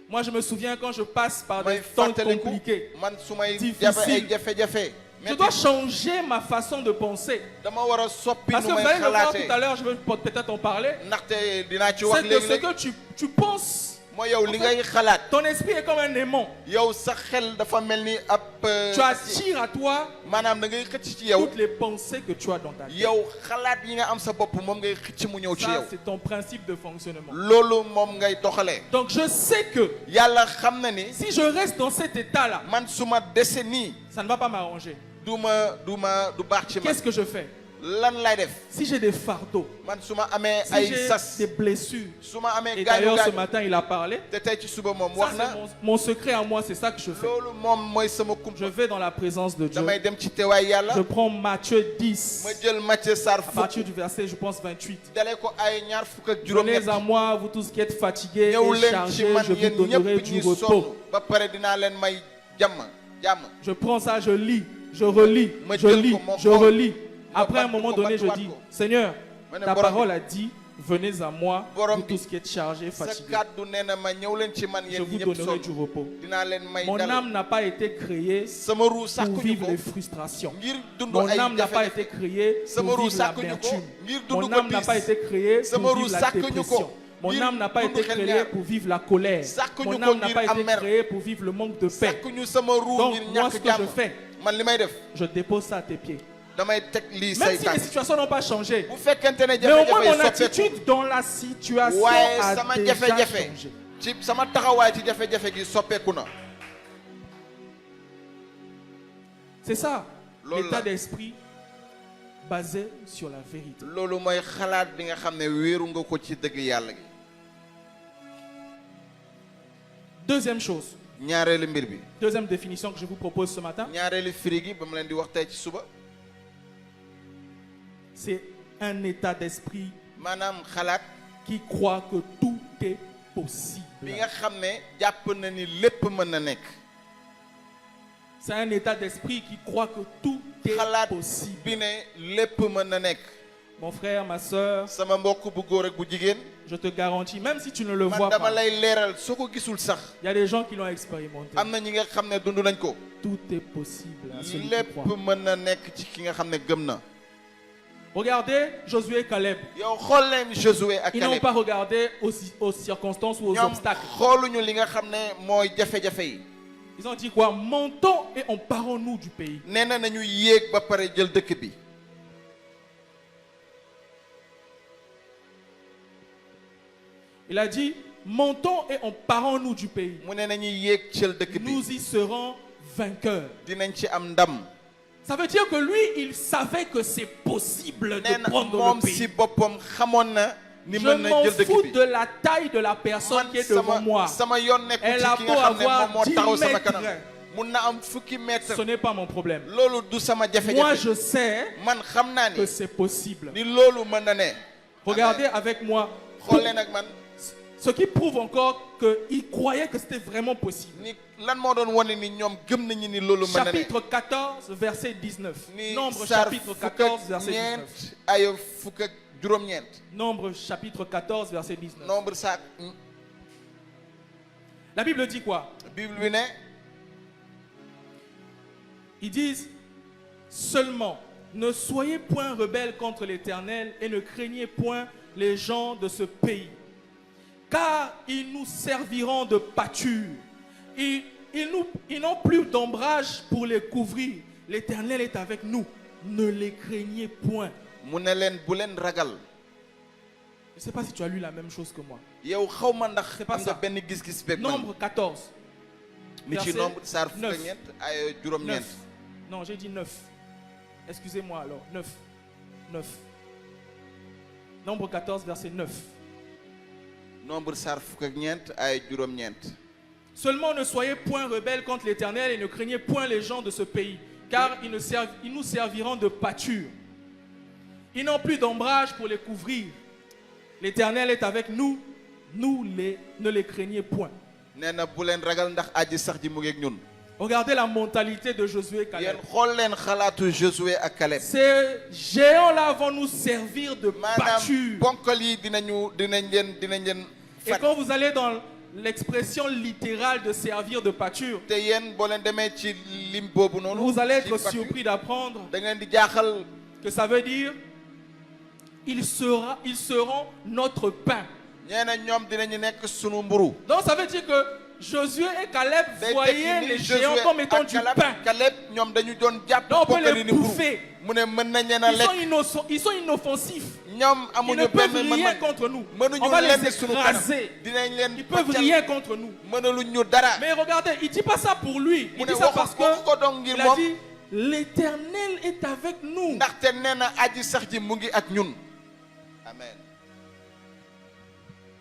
Moi, je me souviens quand je passe par des may temps fàttaliku compliqués, man su may difficile. jafe ay jafe-jafe. je dois changer ma façon de penser. dama war a soppi Parce que nu vous may allez le voir xalaatee. tout à l'heure, je vais peut-être en parler. ndaxte dinaa ci wax C'est que ce léegi-léegi. que tu penses, mooy yow li ngay xalaat. ton esprit est comme un aimant. yow sa xel dafa mel ni ab. Tu attires à toi maanaam da ngay xëcc ci yow. toutes les pensées que tu as dans ta tête. yow xalaat yi nga am sa bopp moom ngay xëcc mu ñëw ci Ça, yow. c'est ton principe de fonctionnement. loolu moom ngay doxalee. Donc, je sais que yàlla xam na ni. si je reste dans cet état-là, man su ma dese nii. ça ne va pas m'arranger. du baax ci man. Qu'est-ce que je fais? lan lay def. Si j'ai des fardeaux, man su ma amee si ay j'ai sas. des blessures, su ma amee et gaañu d'ailleurs ce gaañu. matin il a parlé, te tey ci suba moom ça wax c'est na. mon secret à moi, c'est ça que je fais. loolu moom mooy sama kumpa. Je vais dans la présence de Dieu. damay dem ci teewaay yàlla. Je prends Matthieu 10, ma jël Matthieu Sarr à partir du verset, je pense, 28. dalee ko ay ñaar fukk ak juróom-ñett. Venez à moi, vous tous qui êtes fatigués ñëw et leen ci chargés, man je yéen vous donnerai ñëpp du ñi sonn. repos. ba pare dinaa leen may jàmm. Je prends ça, je lis, je relis, Ma je jël lis, ko, mon je corps. relis. Ma Après un battu moment ko, donné, je battuwaat dis, ko. Seigneur, Ma ne ta borom parole bi. a dit, venez à moi, Borom vous bi. tous qui êtes chargés, sa fatigués. kàddu nee na ma ñëw leen ci man Je yéen vous ñi ñëpp donnerai sonn. du repos. dinaa leen may Mon dal. âme n'a pas été créée sama ruu pour sàkkuñu vivre ko. les frustrations. ngir dund Mon ay âme n'a pas jafe-jafe. été créée Sama pour ruu vivre sàkkuñu ko. l'amertume. ngir dund Mon ko âme n'a pas tiis. été créée Sama pour ruu vivre la sàkkuñu ko. dépression. Mon ngir âme n'a pas dund été xel créée ñaar. pour vivre la colère. Sàkkuñu Mon ko âme n'a ngir pas am été mer. créée pour vivre le manque de paix. sàkkuñu sama ruu Donc, ngir moi, ñàkk ce que jàmm. je fais, man li may def. je dépose ça à tes pieds. damay teg lii Même say si les tànk. situations n'ont pas changé. bu fekkente ne Mais au moins, jafe-jafe mon yi soppeeku. attitude dans la situation waaye a sama déjà jafe-jafe. changé. ci sama taxawaay ci jafe-jafe gi soppeeku na. C'est ça, Loolu l'état la. d'esprit basé sur la vérité. loolu mooy xalaat bi nga xam ne wéeru nga ko ci dëgg yàlla gi. Deuxième chose, ñaareelu mbir bi. deuxième définition que je vous propose ce matin, ñaareelu firi gi ba mu leen di wax tey ci suba. c'est un état d'esprit maanaam xalaat qui croit que tout est possible. bi nga xam ne jàpp na ni lépp mën na nekk. C'est un état d'esprit qui croit que tout est xalaat possible. bi ne lépp mën na nekk. Mon frère, ma soeur, sama mbokk bu góor ak bu jigéen. je te garantis, même si tu ne le man vois dama pas, lay leeral soo ko gisul sax. il y a des gens qui l'ont expérimenté. am na ñi nga xam ne dund nañ ko. Tout est possible à celui qui lépp croit. mën na nekk ci ki nga xam ne gëm na. Regardez Josué et Caleb. yow xool leen Josué ak Ils n'ont Caleb. pas regardé aux circonstances ou aux ñoom obstacles. xooluñu li nga xam ne mooy jafe-jafe yi. Ils ont dit quoi? Montons et emparons-nous du pays. nee na nañu yéeg ba pare jël dëkk bi. Il a dit, montons et emparons-nous du pays. mu ne nañu yéeg jël dëkk bi. Nous y serons vainqueurs. dinañ ci am ndam. Ça veut dire que lui, il savait que c'est possible nee de na prendre moom le si pays. boppam xamoon na ni Je mën na m'en jël dëkk fous bi. de la taille de la personne qui est devant moi. sama yoon nekku Elle ci a ki beau nga xam ne avoir moom moo 10 taxaw sama mètres. kanam. mun na am fukki mètre. Ce n'est pas mon problème. loolu du sama Moi, jafe-jafe. je sais man xam naa que ni c'est possible. ni loolu mën na ne. Regardez avec moi. xool leen ak man Ce qui prouve encore qu'il croyait que c'était vraiment possible. ni lan moo doon wane ni ñoom gëm nañu ni loolu mën na ne. Chapitre 14, verset 19. ni Nombre Saar chapitre fukk 14, ak verset 19. ñeent ay fukk ak juróom-ñeent. Nombre chapitre 14, verset 19. nombre saak La Bible dit quoi? Bible bi ne Ils disent seulement, ne soyez point rebelles contre l'Éternel et ne craignez point les gens de ce pays, car ils nous serviront de pâture. Ils n'ont plus d'ombrage pour les couvrir. L'Éternel est avec nous. Ne les craignez point. mu ne leen bu leen ragal Je ne sais pas si tu as lu la même chose que moi. yow xaw ma ndax C'est pas am nga ça. benn gis-gis beeg man. Nombre 14. mi ci verset nombre saar fukk ak 9. ñeent ay juróom-ñeent. 9. Non, j'ai dit 9. Excusez-moi alors. 9. 9. Nombre 14, verset 9. nombre saar fukk ak ñeent ay juróom-ñeent. Seulement ne soyez point rebelles contre l'Éternel et ne craignez point les gens de ce pays, car ils nous serviront de pâture. Ils n'ont plus d'ombrage pour les couvrir. L'Éternel est avec nous, ne les craignez point. nee na bu leen ragal ndax aji sax ji mu ngi ak ñun. Regardez la mentalité de Josué et yéen Caleb. xool leen xalaatu Josué ak Caleb. Ces géants-là vont nous servir de maanaam pâture. ponkal yi dinañ leen Et quand vous allez dans l'expression littérale de servir de pâture, te yéen boo leen demee ci lim boobu noonu. vous allez être ci pâture, surpris d'apprendre da ngeen di jaaxal. que ça veut dire ils seront notre pain. ñee na ñoom dinañu nekk sunu mburu. Donc ça veut dire que Josué et Caleb day voyaient tekki les ni géants Josué comme étant ak du Caleb pain. Caleb ñoom dañu doon jàpp Donc on peut ponkal les yi ni mburu. bouffer. mu ne mën nañ leen a lekk. Ils sont inoffensifs. ñoom Ils amuñu ne peuvent benn rien mën contre nous. mënuñu On va les lenn sunu kanam. écraser. dinañ leen Ils peuvent pàccal. rien contre nous. mënaluñ ñu dara. Mais regardez, il ne dit pas ça pour lui. mu Il ne dit ça parce waxu ko donc que ngir il a moom. dit l'Éternel est avec nous. ndaxte nee na aji sax ji mu ngi ak ñun. amen.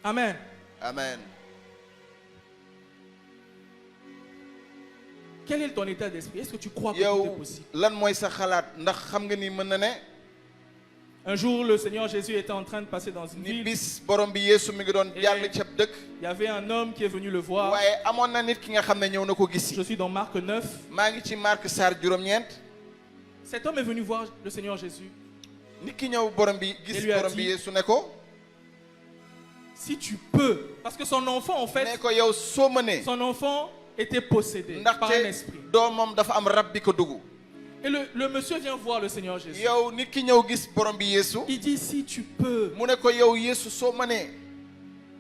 Amen. amen. Quel est ton état d'esprit? Est-ce que tu crois que tout est yow possible? lan mooy sa xalaat ndax xam nga ni mën na ne. Un jour, le Seigneur Jésus était en train de passer dans une ni ville. bis borom bi Yeesu mi ngi doon jàll cab dëkk. Il y avait un homme qui est venu le voir. waaye amoon na nit ki nga xam ne ñëw na ko gis. Je suis dans Marc 9. maa ngi ci Marc Sarr juróom-ñeent. Cet homme est venu voir le Seigneur Jésus. nit ki ñëw borom bi Et gis lui a borom bi dit, Yeesu ne ko. Si tu peux, parce que son enfant, en ne fait, ko yow soo mënee. son enfant était possédé par un ndaxte esprit. doomam dafa am rab bi ko dugg. Et le monsieur vient voir le Seigneur Jésus. yow nit ki ñëw gis borom bi Yeesu. Il dit, si tu peux. mu ne ko yow Yeesu soo mënee.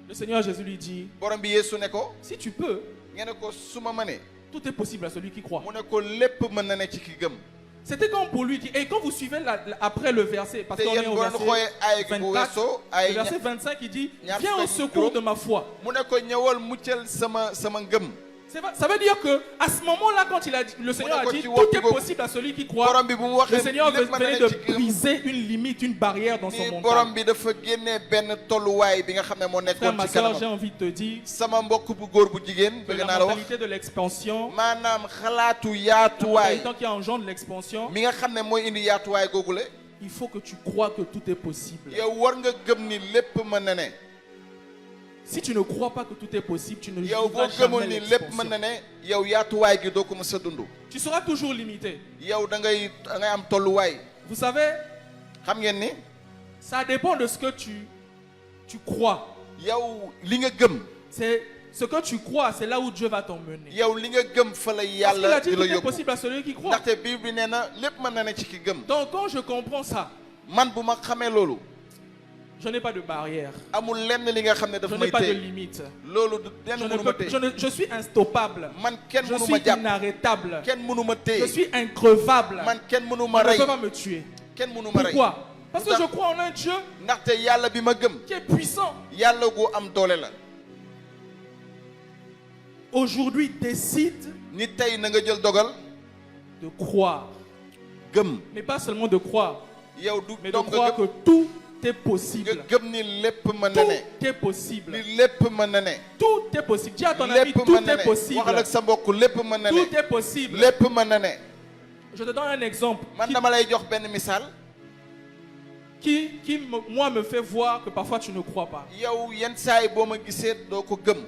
Le Seigneur Jésus lui dit, borom bi Yeesu ne ko. si tu peux, nga ne ko su ma mënee. tout est possible à celui qui croit. mu ne ko lépp mën na ne ci ki gëm. C'était comme pour lui. Et quand vous suivez après le verset, parce te qu'on est yéen au boo leen xoolee ay gi bu 24, weesoo le ay verset 25, il dit, ñaar viens au fukk ak secours juróom. de ma foi. mu ne ko ñëwal muccal sama ngëm. Ça veut dire que à ce moment-là, quand le Seigneur a dit, tout est possible à celui qui croit, borom bi bu mu waxee le Seigneur lépp mën na venait ne de ci ki gëm. briser une limite, une barrière dans son ni montagne. borom bi dafa génnee benn tolluwaay bi nga xam ne moo Frère, nekkoon ma ci soeur, j'ai kanamam. envie de te dire sama mbokk bu góor bu jigéen que bëgg la naa la wax. mentalité de l'expansion, maanaam xalaatu la yaatuwaay mentalité qui engendre l'expansion, mi nga xam ne mooy indi yaatuwaay googule. il faut que tu crois que tout est possible. yow war nga gëm ni lépp mën na ne. Si tu ne crois pas que tout est possible, tu ne yow boo vivras gëmul jamais ni lépp mën na l'expansion. ne yow yaatuwaay gi doo ko mës a dund. Tu seras toujours limité. yow da ngay am tolluwaay. Vous savez, xam ngeen ni ça dépend de ce que tu crois. yow li nga gëm. C'est ce que tu crois, c'est là où Dieu va t'emmener. yow li nga gëm fa la Parce qu'il yàlla a dit di tout la est yóbbu. possible à celui qui croit. ndaxte Bible bi nee na lépp mën na ne ci ki gëm. Donc quand je comprends ça, man bu ma xamee loolu. je n'ai pas de barrière. amul lenn li nga xam ne Je daf n'ai may pas de téye. limite. loolu kenn Je, ne mënu ma peux- téye. je suis instoppable. man kenn Je mënu suis ma jàpp. inarrêtable. kenn mënu ma Je téye. suis increvable. man kenn mënu On ma ne rey. peut pas me tuer. kenn mënu ma rey. Pourquoi? Parce que Pourquoi? je crois en un Dieu ndaxte yàlla bi ma gëm. qui est puissant. yàlla gu am doole la. Aujourd'hui, décide ni tey na nga jël dogal. de croire. gëm. Mais pas seulement de croire, yow du mais de donc nga croire gëm. que tout est nga possible. gëm ni lépp mën na ne. Tout est possible. li lépp mën na ne. Tout est possible. Dis à ton ami, lépp tout mën na est ne. possible. waxal ak sa mbokk lépp mën na ne. Tout est possible. lépp mën na ne. Je te donne un exemple man dama lay jox benn misaal. moi, me fait voir que parfois tu ne crois pas. yow yenn saa yi boo ma gisee doo ko gëm.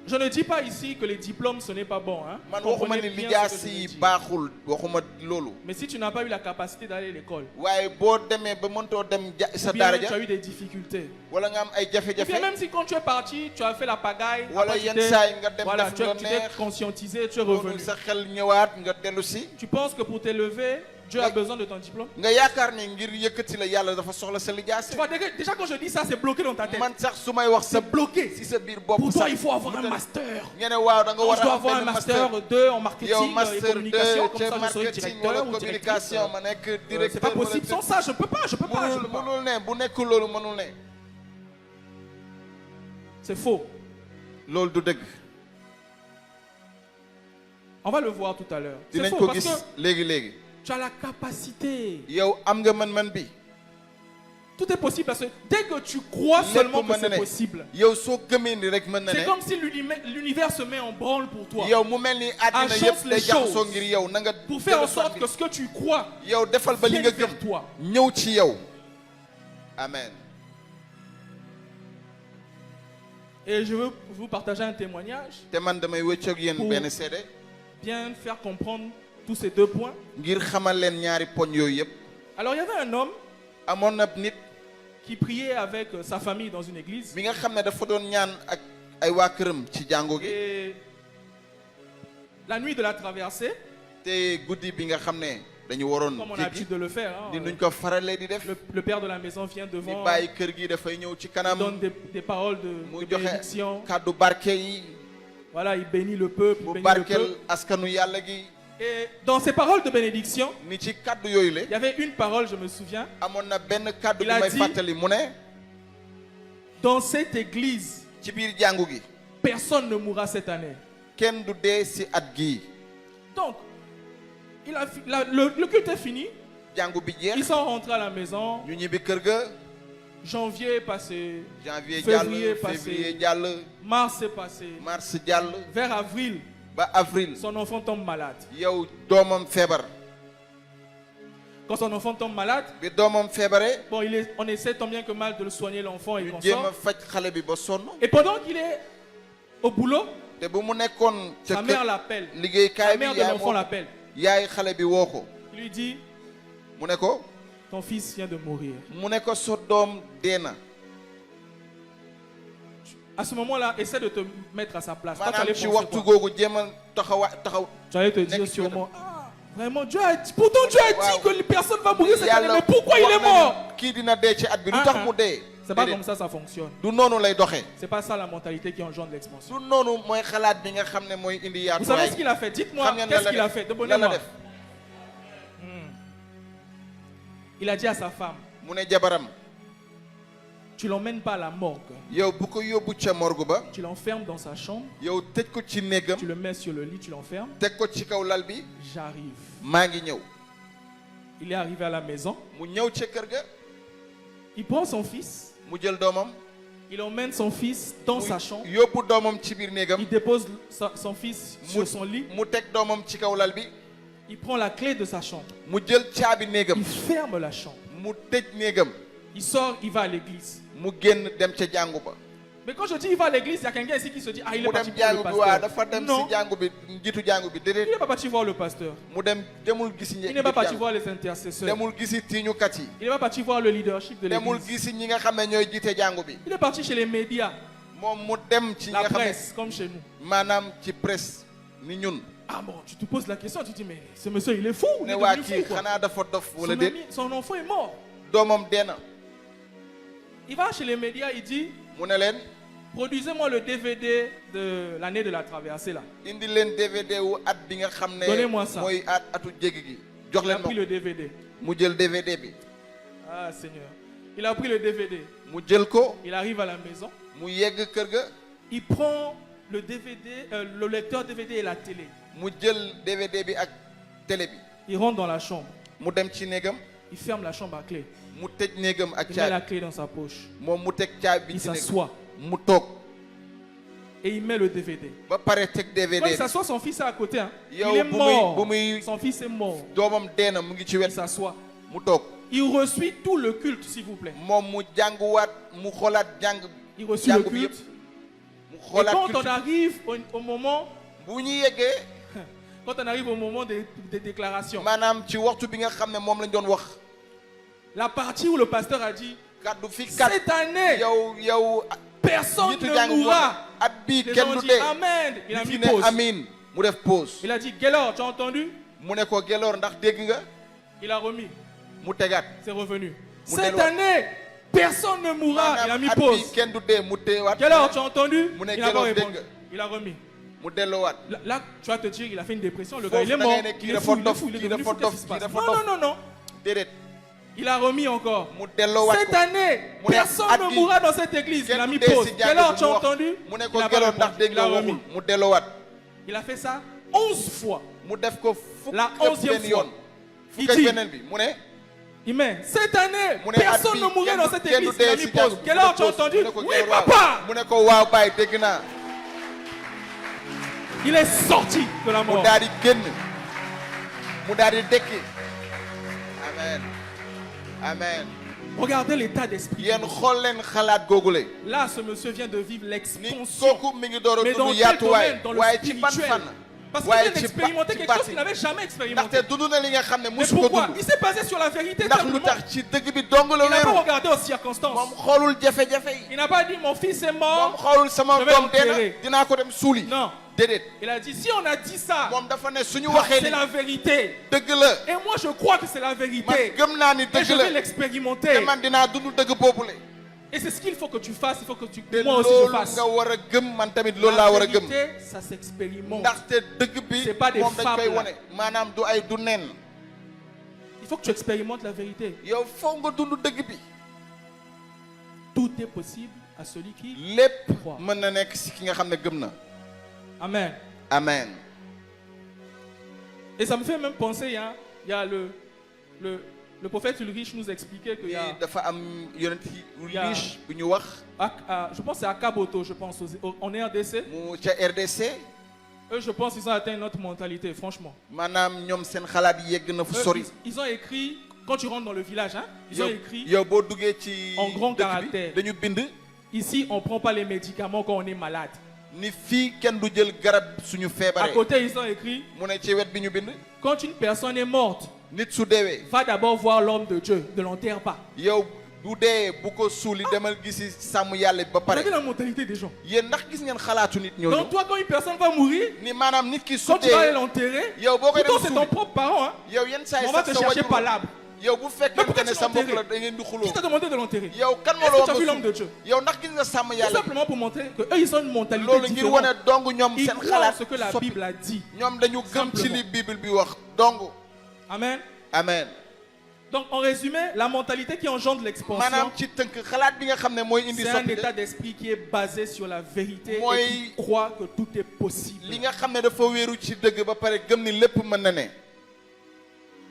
Je ne dis pas ici que les diplômes ce n'est pas bon. Hein? man waxuma Comprenez ni bien lijaas ce que je yi dis. baaxul waxuma loolu. Mais si tu n'as pas eu la capacité d'aller à l'école, waaye boo demee ba mëntoo dem sa ou bien daara tu as ja eu des difficultés, wala nga am ay ou jafe-jafe. bien même si quand tu es parti, tu as fait la pagaille, wala après, yenn tu t'es- saa yi nga dem voilà, def tu lu la t'es neex. conscientisé, tu es loolu revenu. sa xel ñëwaat nga dellu si. Tu penses que pour t'élever, Dieu a besoin de ton diplôme? nga yaakaar ni ngir yëkkati la yàlla dafa soxla sa lijaas. Tu vois, déjà quand je dis ça, c'est bloqué dans ta tête. man sax su may wax sa C'est bloqué. si sa biir bopp Pour toi, sax. il faut avoir mu un tëdd. master. nga ne waaw da nga Non, war je dois a avoir un am benn master 2 en marketing yow et master 2 communication, comme ca ça je serai marketing directeur wala ou directrice. communication ma nekk C'est directeur pas wala possible. Sans ça, je peux pas. mënul ne bu nekk loolu mënul ne. C'est faux. loolu du dëgg. On va le voir tout à l'heure. C'est dinañ faux ko parce gis que léegi. tu as la capacité. yow am nga man bi. Tout est possible parce que dès que tu crois seulement que c'est possible, yow soo gëmee ni rek mën na ne. c'est comme si l'univers se met en branle pour toi. yow mu mel ni àddina yëpp day jaxasoo ngir yow na nga. Pour faire en sorte que ce que tu crois yow defal ba li nga vienne gëm vers toi. ñëw ci yow. Amen. Et je veux vous partager un témoignage te man damay wëccoog yéen benn seede. bien faire comprendre tous ces deux points. ngir xamal leen ñaari poñ yooyu yëpp. Alors il y avait un homme amoon na nit qui priait avec sa famille dans une église. bi nga xam ne dafa doon ñaan ak ay waa këram ci jàngu gi. Et la nuit de la traversée, te guddi bi nga xam ne dañu waroon comme on a l'habitude de le faire, hein, di nuñ ko faralee di def. le père de la maison vient di devant, bàyyi kër gi dafay ñëw ci il kanam. donne des paroles de muy bénédiction. joxe kàddu barke yi. Voilà, il bénit le peuple. mu Il bénit le barkeel peuple. askanu yàlla gi. Et dans ces paroles de bénédiction, ni ci kàddu yooyu la. il y avait une parole, je me souviens. amoon na benn kàddu Il bi a may dit- fàttali mu ne. Dans cette église, ci biir jàngu gi. personne ne mourra cette année. kenn du dee si at gii. Donc, le culte est fini. jàngu bi Ils jeex. sont rentrés à la maison. ñu ñibbi kër ga. Janvier est passé. janvier Février jàll passé. février jàll. Mars est passé. mars jàll. Vers avril, ba avril. son enfant tombe malade. yow doomam feebar. Quand son enfant tombe malade, bi doomam feebaree. bon, on essaie tant bien que mal de le soigner l'enfant et ñu qu'on jéem a sort. faj xale bi ba sonn. Et pendant qu'il est au boulot, te bu mu nekkoon sa ca mère kër l'appelle. liggéeykaay La bi mère de yaay l'enfant l'appelle. yaay xale bi woo ko. Il lui dit, mu ne ko. ton fils vient de mourir. mu ne ko sa doom dee na. À ce moment-là, essaie de te mettre à sa place. Toi, tu allais maanaam ci penser waxtu quoi? googu jéem a taxaw. Tu allais te dire Next sûrement, ah, vraiment, Dieu a dit, pourtant Dieu a dit Wow. que personne ne va mourir cette année, Yàlla mais pourquoi il wax est na mort? ni kii dina dee ci at bi lu tax mu dee. C'est pas Déedéet. comme ça fonctionne. du noonu lay doxee. C'est pas ça la mentalité qui engendre l'expansion. du noonu mooy xalaat bi nga xam ne mooy indi yaatu. Vous savez ce qu'il a fait? Dites-moi, qu'est-ce qu'il a fait? lan la Donnez-moi. def. Il a dit à sa femme, mu ne jabaram. tu l'emmènes pas à la morgue. yow bu ko yóbbu ca morgue ba. Tu l'enfermes dans sa chambre, yow tëj ko ci néegam. tu le mets sur le lit, tu l'enfermes. teg ko ci kaw lal bi. J'arrive. maa ngi ñëw. Il est arrivé à la maison. mu ñëw ca kër ga. Il prend son fils. mu jël doomam. Il emmène son fils dans sa mu chambre. yóbbu doomam ci biir néegam. Il dépose son fils sur son lit. mu teg doomam ci kaw lal bi. Il prend la clé de sa chambre. mu jël caabi néegam. Il ferme la chambre. mu tëj néegam. Il sort, il va à l'église. mu génn dem ca jàngu ba. Mais quand je dis il va à l'église, il y a quelqu'un ici qui se dit, ah, il est mu parti dem voir le jàngu bi waa pasteur. dafa dem Non, si jàngu bi njiitu jàngu bi il déedéet. n'est pas parti voir le pasteur. mu dem demul gisi Il n'est pas parti voir les intercesseurs. demul gisi tiiñukat yi. Il n'est pas parti voir le leadership de demul l'église. gisi ñi nga xam ne ñooy jiite jàngu bi. Il est parti chez les médias, moom mu dem ci ñi la nga xam presse, comme chez nous. ne maanaam ci presse ni ñun. Ah bon, tu te poses la question, tu te dis, mais ce monsieur, il est fou. Il ne est waa devenu kii fou, quoi. xanaa dafa dof wala Son, déet. son enfant est mort. doomam dee na. Il va chez les médias, il dit, mu ne leen produisez-moi le DVD de l'année de la traversée là. indi leen DVD wu at bi nga xam ne. Donnez-moi ça. mooy atu jéggi gi. jox Il a leen ma pris le DVD. mu jël DVD bi. Ah Seigneur. Il a pris le DVD. mu jël ko. Il arrive à la maison. mu yegg kër ga. Il prend le DVD, le lecteur DVD et la télé. mu jël DVD bi ak télé bi. Il rentre dans la chambre. mu dem ci néegam. Il ferme la chambre à clé. mu tëj néegam ak Il met la caabi. clé dans sa poche. moom mu teg caabi Il ci néegam. s'assoit mu toog. et il met le DVD. ba pare teg DVD Quand il bi. s'assoit, son fils est à côté. Hein. Il Yow est bu muy- mort. bu muy- Son fils est mort. doomam dee na mu ngi ci wet. Il s'assoit. mu toog. Il reçoit tout le culte, s'il vous plaît. moom mu jànguwaat mu xoolaat jàng. Il reçoit le jàngu bi yëpp. culte. mu Et xoolaat quand on culture. arrive au moment, bu ñu yeggee. quand on arrive au moment des déclarations, maanaam ci waxtu bi nga xam ne moom lañ doon wax. la partie où le pasteur a dit, kaddu fi kat. cette année, yow personne njiitu ne jàng bu mourra. wax at bii Les kenn gens ont du dit dee. Amen. Il a Ñi mis fi ne pause. amiin mu def pause. Il a dit, Gelor, tu as entendu? mu ne ko Gelor ndax dégg nga. Il a remis. mu tegaat. C'est revenu. Mu Cette delluwaat. année, personne ne mourra. Il a maanaam mis at pause. bii kenn du dee mu teewaat. Gelor, tu as entendu? Mu ne Il n'a pas Gelor, dégg répondu. nga. Il a remis. mu delloowaat. Là, tu vas te dire, il a fait une dépression. Le gars, Foofu il est da mort. ngay ne kii Il est dafa fou, il est dof, fou, il est kii devenu dafa fou. Qu'est-ce dof, qui se kii passe? dafa Non, dof. non, non, non. déedéet. Il a remis encore. mu delloowaat Cette ko année, Mu ne personne at ne gi mourra dans cette église. Il a kenn mis du dee pause. si Quelle jàng heure bi tu as mu wax entendu? mu ne Il ko n'a pas geloon ndax répondu. dégg Il a nga remis. waxul mu delloowaat Il a fait ça 11 fois. mu def ko La fukk 11e benn yoon fois. fukk ak Il dit, beneen bi mu ne Il met, cette année, mu ne personne at ne bi mourrait kenn dans du- cette kenn du église. Il a dee mis si jàng pause. bi. Quelle Mu ne heure tu as pause. entendu? Mu ne ko Oui, gel waaw. papa. mu ne ko waaw baay dégg naa Il est sorti de la mu mort. daal di génn mu daal di dekki amen amen Regardez l'état d'esprit. yéen xool leen xalaat googule Là, ce monsieur vient de vivre ni l'expansion. kooku mi ngi door a Mais dans dund quel yaatuwaay domaine? Dans le waaye ci ban spirituel. fan Parce qu'il waaye vient ci d'expérimenter ci quelque chose bàtti qu'il n'avait jamais expérimenté. ndaxte dund na li nga xam ne Mais musu ko pourquoi? dund Il s'est basé sur la vérité ndax lu simplement. tax ci dëgg bi dong la Il n'a pas wéeru regardé aux circonstances. moom xoolul jafe-jafe yi Il n'a pas dit mon fils est moom mort. xoolul sama Je vais doom dee l'enterrer. na dinaa ko dem suuli Non. déedéet Il a dit si on a dit ça, moom dafa ne suñu ah, waxee c'est ni la vérité. dëgg la Et moi je crois que c'est la man vérité. gëm naa ni Et dëgg je vais la l'expérimenter. te man dinaa dund dëgg boobule Et c'est ce qu'il faut que tu fasses. Il faut que te moi aussi je loolu fasse. nga war a gëm man tamit loolu La laa war a gëm vérité, ça s'expérimente. ndaxte dëgg bi C'est pas des moom dañ koy fables. wone maanaam du ay du nen Il faut que tu expérimentes la vérité. yow foog nga dund dëgg bi Tout est possible à celui qui lépp croit. mën na nekk si ki nga xam ne gëm na Amen. amen Et ça me fait même penser, hein, il y a le prophète Ulrich nous expliquait qu'il y a, dafa am yonent Ya. riche bu ñu wax je pense que c'est à Kaboto, je pense, en RDC. mu ca RDC Eux, je pense qu'ils ont atteint une autre mentalité, franchement. maanaam ñoom seen xalaat yi yegg na fu Eux, sori ils ont écrit, quand tu rentres dans le village, hein, ils ont écrit, yow boo duggee ci en grand dëkk bi caractère. dañu bind ici, on ne prend pas les médicaments quand on est malade. ni fii kenn du jël garab suñu À feebaree côté, ils ont écrit, mu ne ci wet bi ñu bind quand une personne est morte, nit su deewee va d'abord voir l'homme de Dieu, ne l'enterre pas. yow bu dee bu ko suuli demal gisi sàmm yàlla bi ba pare Regardez la mentalité des gens. yéen ndax gis ngeen xalaatu nit ñooñu Donc toi, quand une personne va mourir, ni maanaam nit ki su quand tu vas aller dee l'enterrer, yow boo koy dem pourtant c'est ton suuli propre parent, hein. yow yenn saa yi On va sax te sa chercher wajur par l'arbre. yow bu Mais pourquoi fekkente ne tu sa mbokk la l'enterrais? da ngeen di Qui xuloo t'a demandé de l'enterrer? yow kan moo Est-ce la que tu as wax vu nga l'homme de suuli Dieu? yow ndax gis nga sàmm Tout yàlla simplement pour montrer que eux, ils ont une mentalité loolu ngir wane différente. dong ñoom Ils seen croient xalaat ce que la soppi Bible a dit. ñoom dañu gëm ci li Simplement. Bible bi wax dong Amen. amen Donc, en résumé, la mentalité qui engendre l'expansion, maanaam ci tënk xalaat bi nga xam ne mooy indi c'est un soppi état d'esprit qui est basé sur la vérité Moi, et qui croit que tout est possible. li nga xam ne dafa wéeru ci dëgg ba pare gëm ni lépp mën na ne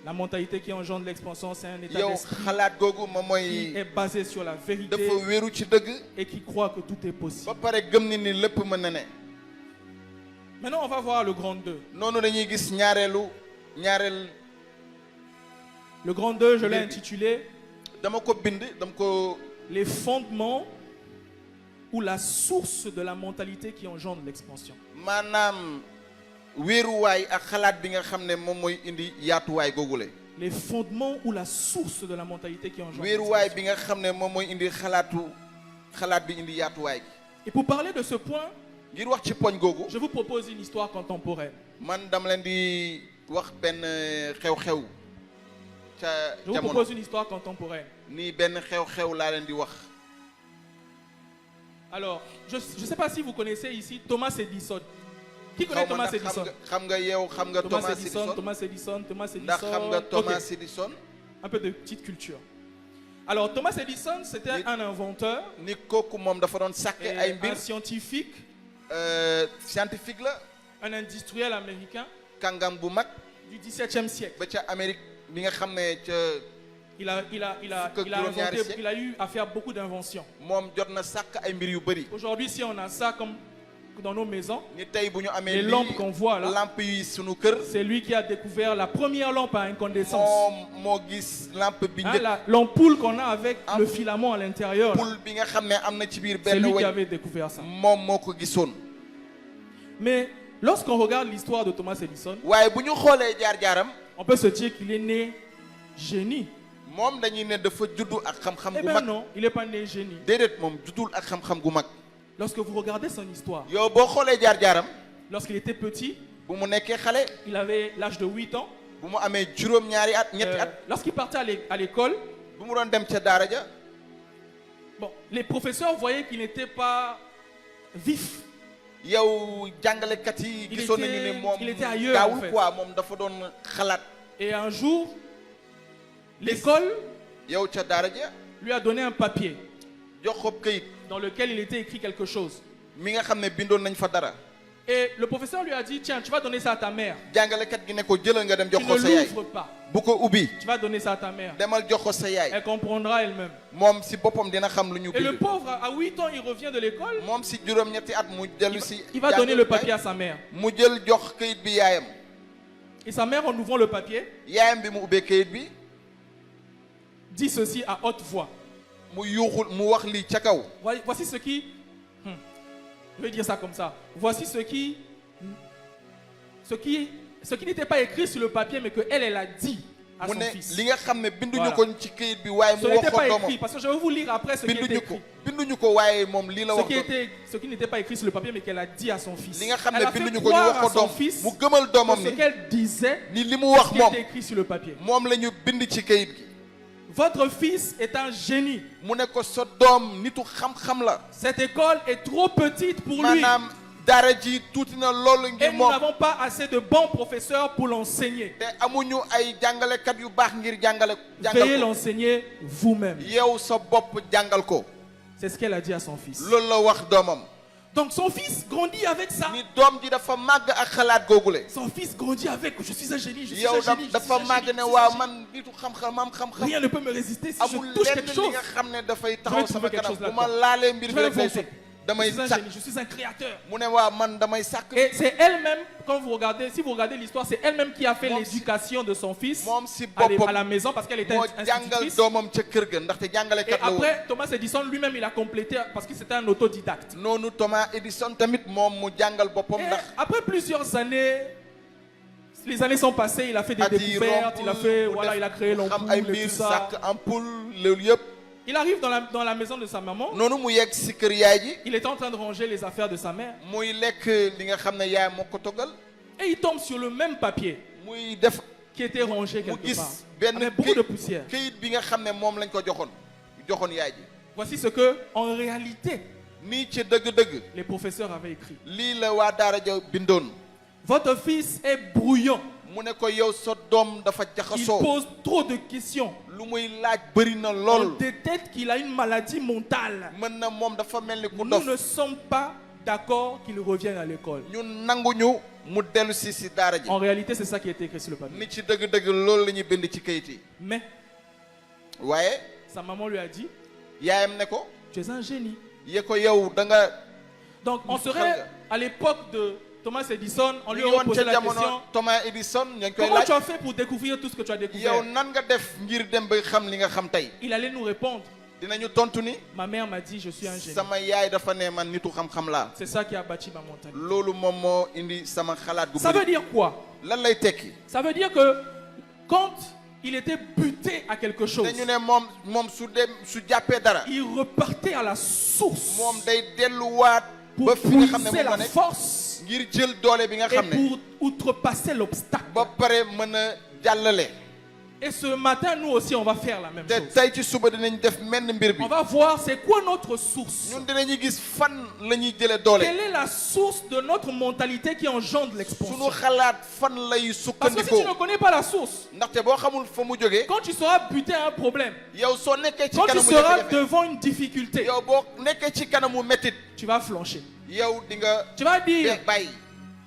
La mentalité qui engendre l'expansion, c'est un état yow d'esprit xalaat googu moom qui mooy est basé sur la vérité dafa wéeru ci dëgg et qui croit que tout est possible. ba pare gëm ni lépp mën na ne Maintenant, on va voir le grand 2. noonu dañuy gis ñaareel Le grand 2, je l'ai Oui. intitulé dama ko bind dama ko les fondements ou la source de la mentalité qui engendre l'expansion. maanaam wéeruwaay ak xalaat bi nga xam ne moom mooy indi yaatuwaay googule Les fondements ou la source de la mentalité qui engendre wéeruwaay l'expansion. bi nga xam ne moom mooy indi xalaat bi indi yaatuwaay gi Et pour parler de ce point, ngir wax ci poñ googu je vous propose une histoire contemporaine. man dama leen di wax benn xew-xew ca Je vous jamono propose une histoire contemporaine. nii benn xew-xew laa leen di wax Alors, je ne sais pas si vous connaissez ici Thomas Edison. Qui connaît Thomas Edison? xam nga yow xam nga Thomas Thomas Edison, Edison Thomas Edison, Thomas ndax xam Edison. nga Ok, Thomas Edison un peu de petite culture. Alors, Thomas Edison, c'était Oui. un inventeur, ni kooku moom dafa doon sàkk et ay mbir un scientifique, scientifique la un industriel américain kàngam bu mag du XVIIe siècle. ba ca Amérique bi nga xam ne ca Il a Fukk ak inventé, juróom-ñaari siècle. il a eu à faire beaucoup d'inventions. moom jot na sàkk ay mbir yu bëri Aujourd'hui, si on a ça comme dans nos maisons, ni tey bu ñu amee les lampes qu'on voit là, lampe yi sunu kër c'est lui qui a découvert la première lampe à incandescence. moom moo gis lampe bi Hein, njëkk l'ampoule qu'on a avec Ah. le filament à l'intérieur, là, poul bi nga xam ne am na ci biir c'est benn lui qui weñ avait découvert ça. moom moo ko gisoon Mais lorsqu'on regarde l'histoire de Thomas Edison, waaye bu ñu xoolee jaar-jaaram on peut se dire qu'il est né génie. moom dañuy ne dafa juddu ak xam-xam Eh gu bien mag non, il n'est pas né génie. déedéet moom juddul ak xam-xam gu mag Lorsque vous regardez son histoire, yow boo xoolee jaar-jaaram lorsqu'il était petit, bu mu nekkee xale il avait l'âge de 8 ans. bu mu amee juróom-ñaari at ñetti at Lorsqu'il partait à l'école, bu mu doon dem ca daara ja bon, les professeurs voyaient qu'il n'était pas vif. yow jàngalekat yi Il gisoon était- nañu ne moom il était ailleurs, en daawul fait. quoi moom dafa doon xalaat Et un jour, l'école yow ca daara ja lui a donné un papier jox ko këyit dans lequel il était écrit quelque chose. mi nga xam ne bindoon nañ fa dara. Et le professeur lui a dit, tiens, tu vas donner ça à ta mère. jàngalekat gi ne ko jëlal nga dem Tu jox ne ko sa yaay l'ouvres pas. bu ko ubbi Tu vas donner ça à ta mère. demal jox ko sa yaay Elle comprendra elle-même. moom si boppam dina xam lu ñu Et le bind. pauvre, à 8 ans, il revient de l'école. moom si juróom-ñetti at mu dellu si. Il va donner le papier à sa mère. mu jël jox këyit bi yaayam. Et sa mère, en ouvrant le papier, yaayam bi mu ubbee këyit bi dit ceci à haute voix. mu yuuxul mu wax lii ca kaw. Voici ce qui... Je vais dire ça comme ça. Voici ce qui n'était pas écrit sur le papier, mais qu'elle a dit à mu son ne fils. li nga xam ne binduñu Voilà. ko ci këyit bi waaye Ce mu n'était wax ko pas doomam écrit, parce que je vais vous lire après ce qui était écrit. binduñu ko waaye moom lii la wax doom Ce qui n'était pas écrit sur le papier, mais qu'elle a dit à son fils. li nga xam Elle ne a fait binduñu ko ñu croire wax ko à son doom fils mu gëmal doomam que ce ni qu'elle disait, ni li mu ce wax qui moom était écrit sur le papier. moom la ñu bind ci këyit gi. Votre fils est un génie. mu ne ko sa doom nitu xam-xam la. Cette école est trop petite pour lui. maanaam daara ji tuuti na loolu Et ngir nous moom n'avons pas assez de bons professeurs pour l'enseigner. te amuñu ay jàngalekat yu baax ngir jàngal Veuillez ko l'enseigner vous-même. yow sa bopp jàngal ko. C'est ce qu'elle a dit à son fils. loolu la wax doomam. Donc son fils grandit avec ça. ni doom ji dafa màgg ak xalaat googule. Son fils grandit avec je suis un génie, je suis yow un génie. dafa màgg ne waaw man nitu xam-xam am xam-xam. Rien ne peut me résister si amul je touche lenn quelque li chose. nga xam ne dafay Je vais taxaw trouver sama quelque kanam chose bu ma là-dedans. laalee mbir Je bi vais rek day foncer. sot Je damay suis un sàkk génie, je suis un créateur. mu ne waaw man damay sàkk. Et c'est elle-même, quand vous regardez, si vous regardez l'histoire, c'est elle-même qui a fait Moom l'éducation de son fils moom si à boppam la maison parce qu'elle était moo jàngal institutrice. doomam ca kër ga ndaxte Et jàngalekat la woon. après, Thomas Edison lui-même, il a complété parce que c'était un autodidacte. noonu Thomas Edison tamit moom mu jàngal boppam Et ndax. après plusieurs années, les années sont passées, il a fait des at yi découvertes, il a fait, mu voilà, def il a créé xam l'ampoule ay et mbir tout ça. sàkk ampoule loolu yëpp. Il arrive dans la maison de sa maman. noonu mu yegg si kër yaay ji. Il était en train de ranger les affaires de sa mère. muy lekk li nga xam ne yaay moo ko toggal. Et il tombe sur le même papier muy def qui était rangé mu quelque gis part. benn Avec beaucoup de poussière. këyit bi nga xam ne moom lañ ko joxoon yaay ji. Voici ce que, en réalité, nii ci dëgg-dëgg. les professeurs avaient écrit. lii la waa daara ja bindoon. Votre fils est brouillon. mu ne ko yow sa doom dafa Il jaxasoo. pose trop de questions. lu muy laaj bëri na On lool. détecte qu'il a une maladie mentale. mën na moom dafa mel ni ku Nous dof. ne sommes pas d'accord qu'il revienne à l'école. ñun nanguñu mu dellu si daara ji. En réalité, c'est ça qui a été écrit sur le papier. ni ci dëgg-dëgg loolu la ñuy bind ci kayit yi. Mais waaye sa maman lui a dit, yaayam ne ko. tu es un génie. yee ko yow da nga. Donc on serait à l'époque de Thomas Edison, on lui ñu aurait woon posé ca la jamono question, Thomas Edison ña ngi koy comment laaj. tu as fait pour découvrir tout ce que tu as yow découvert? nan nga def ngir dem ba xam li nga xam tey. Il allait nous répondre, dinañu tontu ni. ma mère m'a dit, je suis un génie. sama yaay dafa ne man nitu xam-xam laa. C'est ça qui a bâti ma montagne. loolu moom moo indi sama xalaat gu Ça veut bëri. dire quoi? lan lay tekki. Ça veut dire que quand il était buté à quelque chose, dañu ne moom su jàppee dara. il repartait à la source moom day delluwaat. pour ba fi nga xam ne puiser moom la la nekk. force ngir jël doole bi nga et xam ne. pour outrepasser l'obstacle. ba pare mën a jàllale. Et ce matin, nous aussi, on va faire la même te chose. tey ci suba dinañ def menn mbir bi. On va voir c'est quoi notre source. ñun dinañu gis fan la ñuy jëlee doole. Quelle est la source de notre mentalité qui engendre l'expansion? sunu xalaat fan lay Parce que si tu sukkandikoo. ne connais pas la source, ndaxte boo xamul fa mu jógee. quand tu seras buté à un problème, yow soo nekkee ci quand tu kanamu seras jafe-jafe. devant une difficulté, yow boo nekkee ci kanamu métit. tu vas flancher. yow di nga Tu vas dire, bàyyi.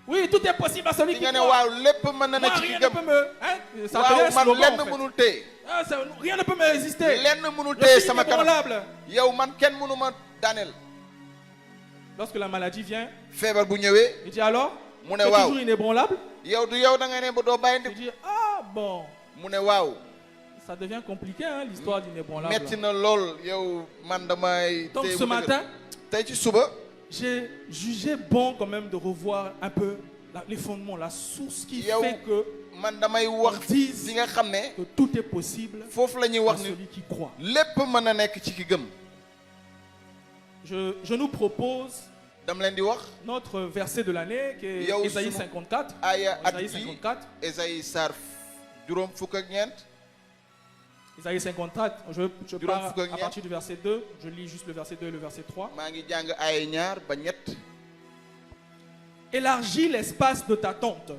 oui, tout est possible à celui di qui nga ne croit. waaw lépp mën na Moi, na ci rien ki ne gëm. peut me... Hein? Ça devient waaw un man slogan, lenn en fait. mënul téye. Ah, rien ne peut me résister. lenn mënul Je téye suis sama kanam. inébranlable. yow man kenn mënu ma daaneel. Lorsque la maladie vient, feebar bu ñëwee. il dit alors, mu tu ne es waaw toujours inébranlable? yow du yow da nga ne ba doo bàyyi Il ndi. dit, ah bon, mu ne waaw. ça devient compliqué, hein, l'histoire d'inébranlable. metti na lool yow man damay. Donc téye ce bu dëgër. matin, tey ci suba. j'ai jugé bon quand même de revoir un peu les fondements, la source qui Yow, fait que man damay wax on dise fi nga xam ne. que tout est possible foofu la ñuy à wax ni celui qui croit. lépp mën a nekk ci ki gëm. Je nous propose dama leen di wax. notre verset de l'année qui est Yow Ésaïe sunu 54. aya at Ésaïe bi 54. Esaïe saar juróom fukk ak ñeent. Ésaïe 54, je pars fukk ak à partir du verset 2, je lis juste le verset 2 et le verset 3. maa ngi jàng ay ñaar ba ñett. Élargis l'espace de ta tente,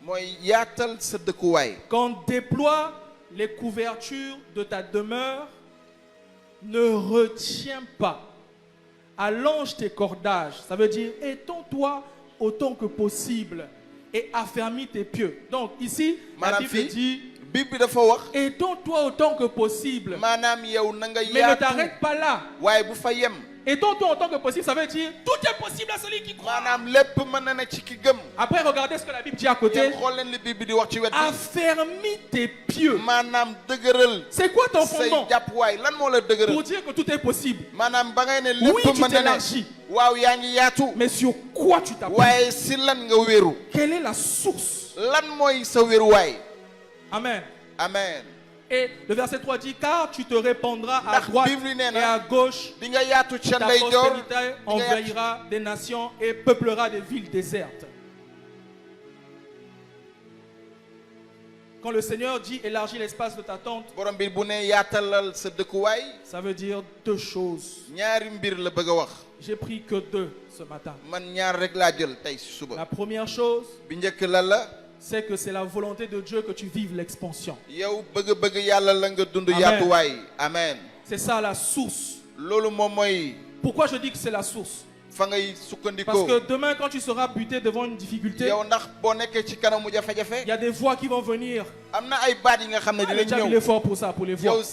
mooy yaatal sa dëkkuwaay. qu'on déploie les couvertures de ta demeure, ne retiens pas. Allonge tes cordages. Ça veut dire étends-toi autant que possible et affermis tes pieds. Donc ici, la Bible dit étends-toi autant que possible. Mais ne t'arrête pas là. Étends-toi autant que possible, ça veut dire tout est possible à celui qui croit. Après, regardez ce que la Bible dit à côté. Affermis tes pieds. C'est quoi ton fondement? Pour dire que tout est possible. Oui, tu t'élargis. Mais sur quoi tu t'appuies? Quelle est la source? Amen. Amen. Et le verset 3 dit, car tu te répandras à droite et à gauche, ta prospérité envahira des nations et peuplera des villes désertes. Quand le Seigneur dit élargis l'espace de ta tente, ça veut dire deux choses. J'ai pris que deux ce matin. La première chose, c'est que c'est la volonté de Dieu que tu vives l'expansion. Amen. C'est ça la source. Pourquoi je dis que c'est la source? Parce que demain, quand tu seras buté devant une difficulté, il y a des voix qui vont venir. Le diable est fort pour ça, pour les voix. Il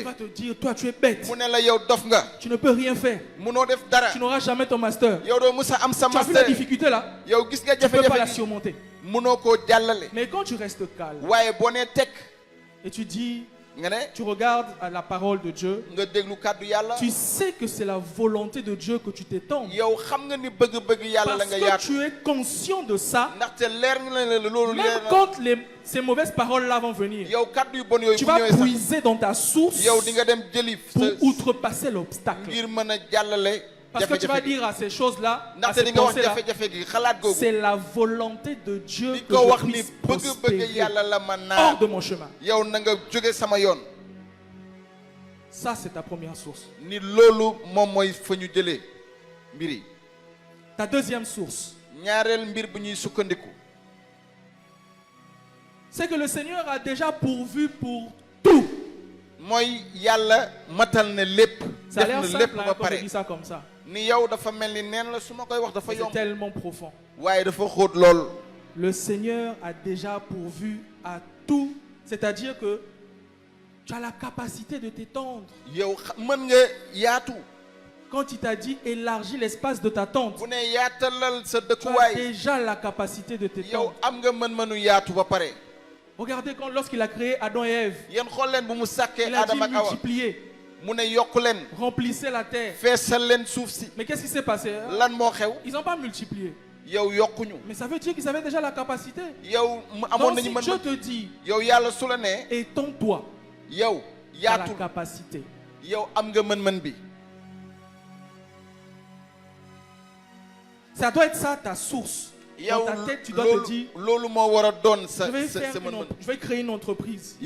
va te dire, toi tu es bête. Tu ne peux rien faire. Tu n'auras jamais ton master. Tu as vu la difficulté là? Tu ne peux pas la surmonter. Mais quand tu restes calme et tu dis, tu regardes à la parole de Dieu, tu sais que c'est la volonté de Dieu que tu t'étends. Parce que tu es conscient de ça. Même quand ces mauvaises paroles-là vont venir, tu vas puiser dans ta source pour outrepasser l'obstacle. Parce que tu vas dire à ces choses-là, à ces pensées-là, c'est la volonté de Dieu que je puisse prospérer hors de mon chemin. Ça, c'est ta première source. Ta deuxième source, c'est que le Seigneur a déjà pourvu pour tout. Ça a l'air simple quand on dit ça comme ça. C'est tellement profond. Le Seigneur a déjà pourvu à tout. C'est-à-dire que tu as la capacité de t'étendre. Quand il t'a dit élargis l'espace de ta tente, tu as déjà la capacité de t'étendre. Regardez lorsqu'il a créé Adam et Ève, il a dit multiplier, remplissez la terre. Mais qu'est-ce qui s'est passé? Ils n'ont pas multiplié. Mais ça veut dire qu'ils avaient déjà la capacité. Donc si Dieu te dit étends-toi, tu as la capacité. Ça doit être ça ta source. Dans ta tête, tu dois te dire je vais créer une entreprise.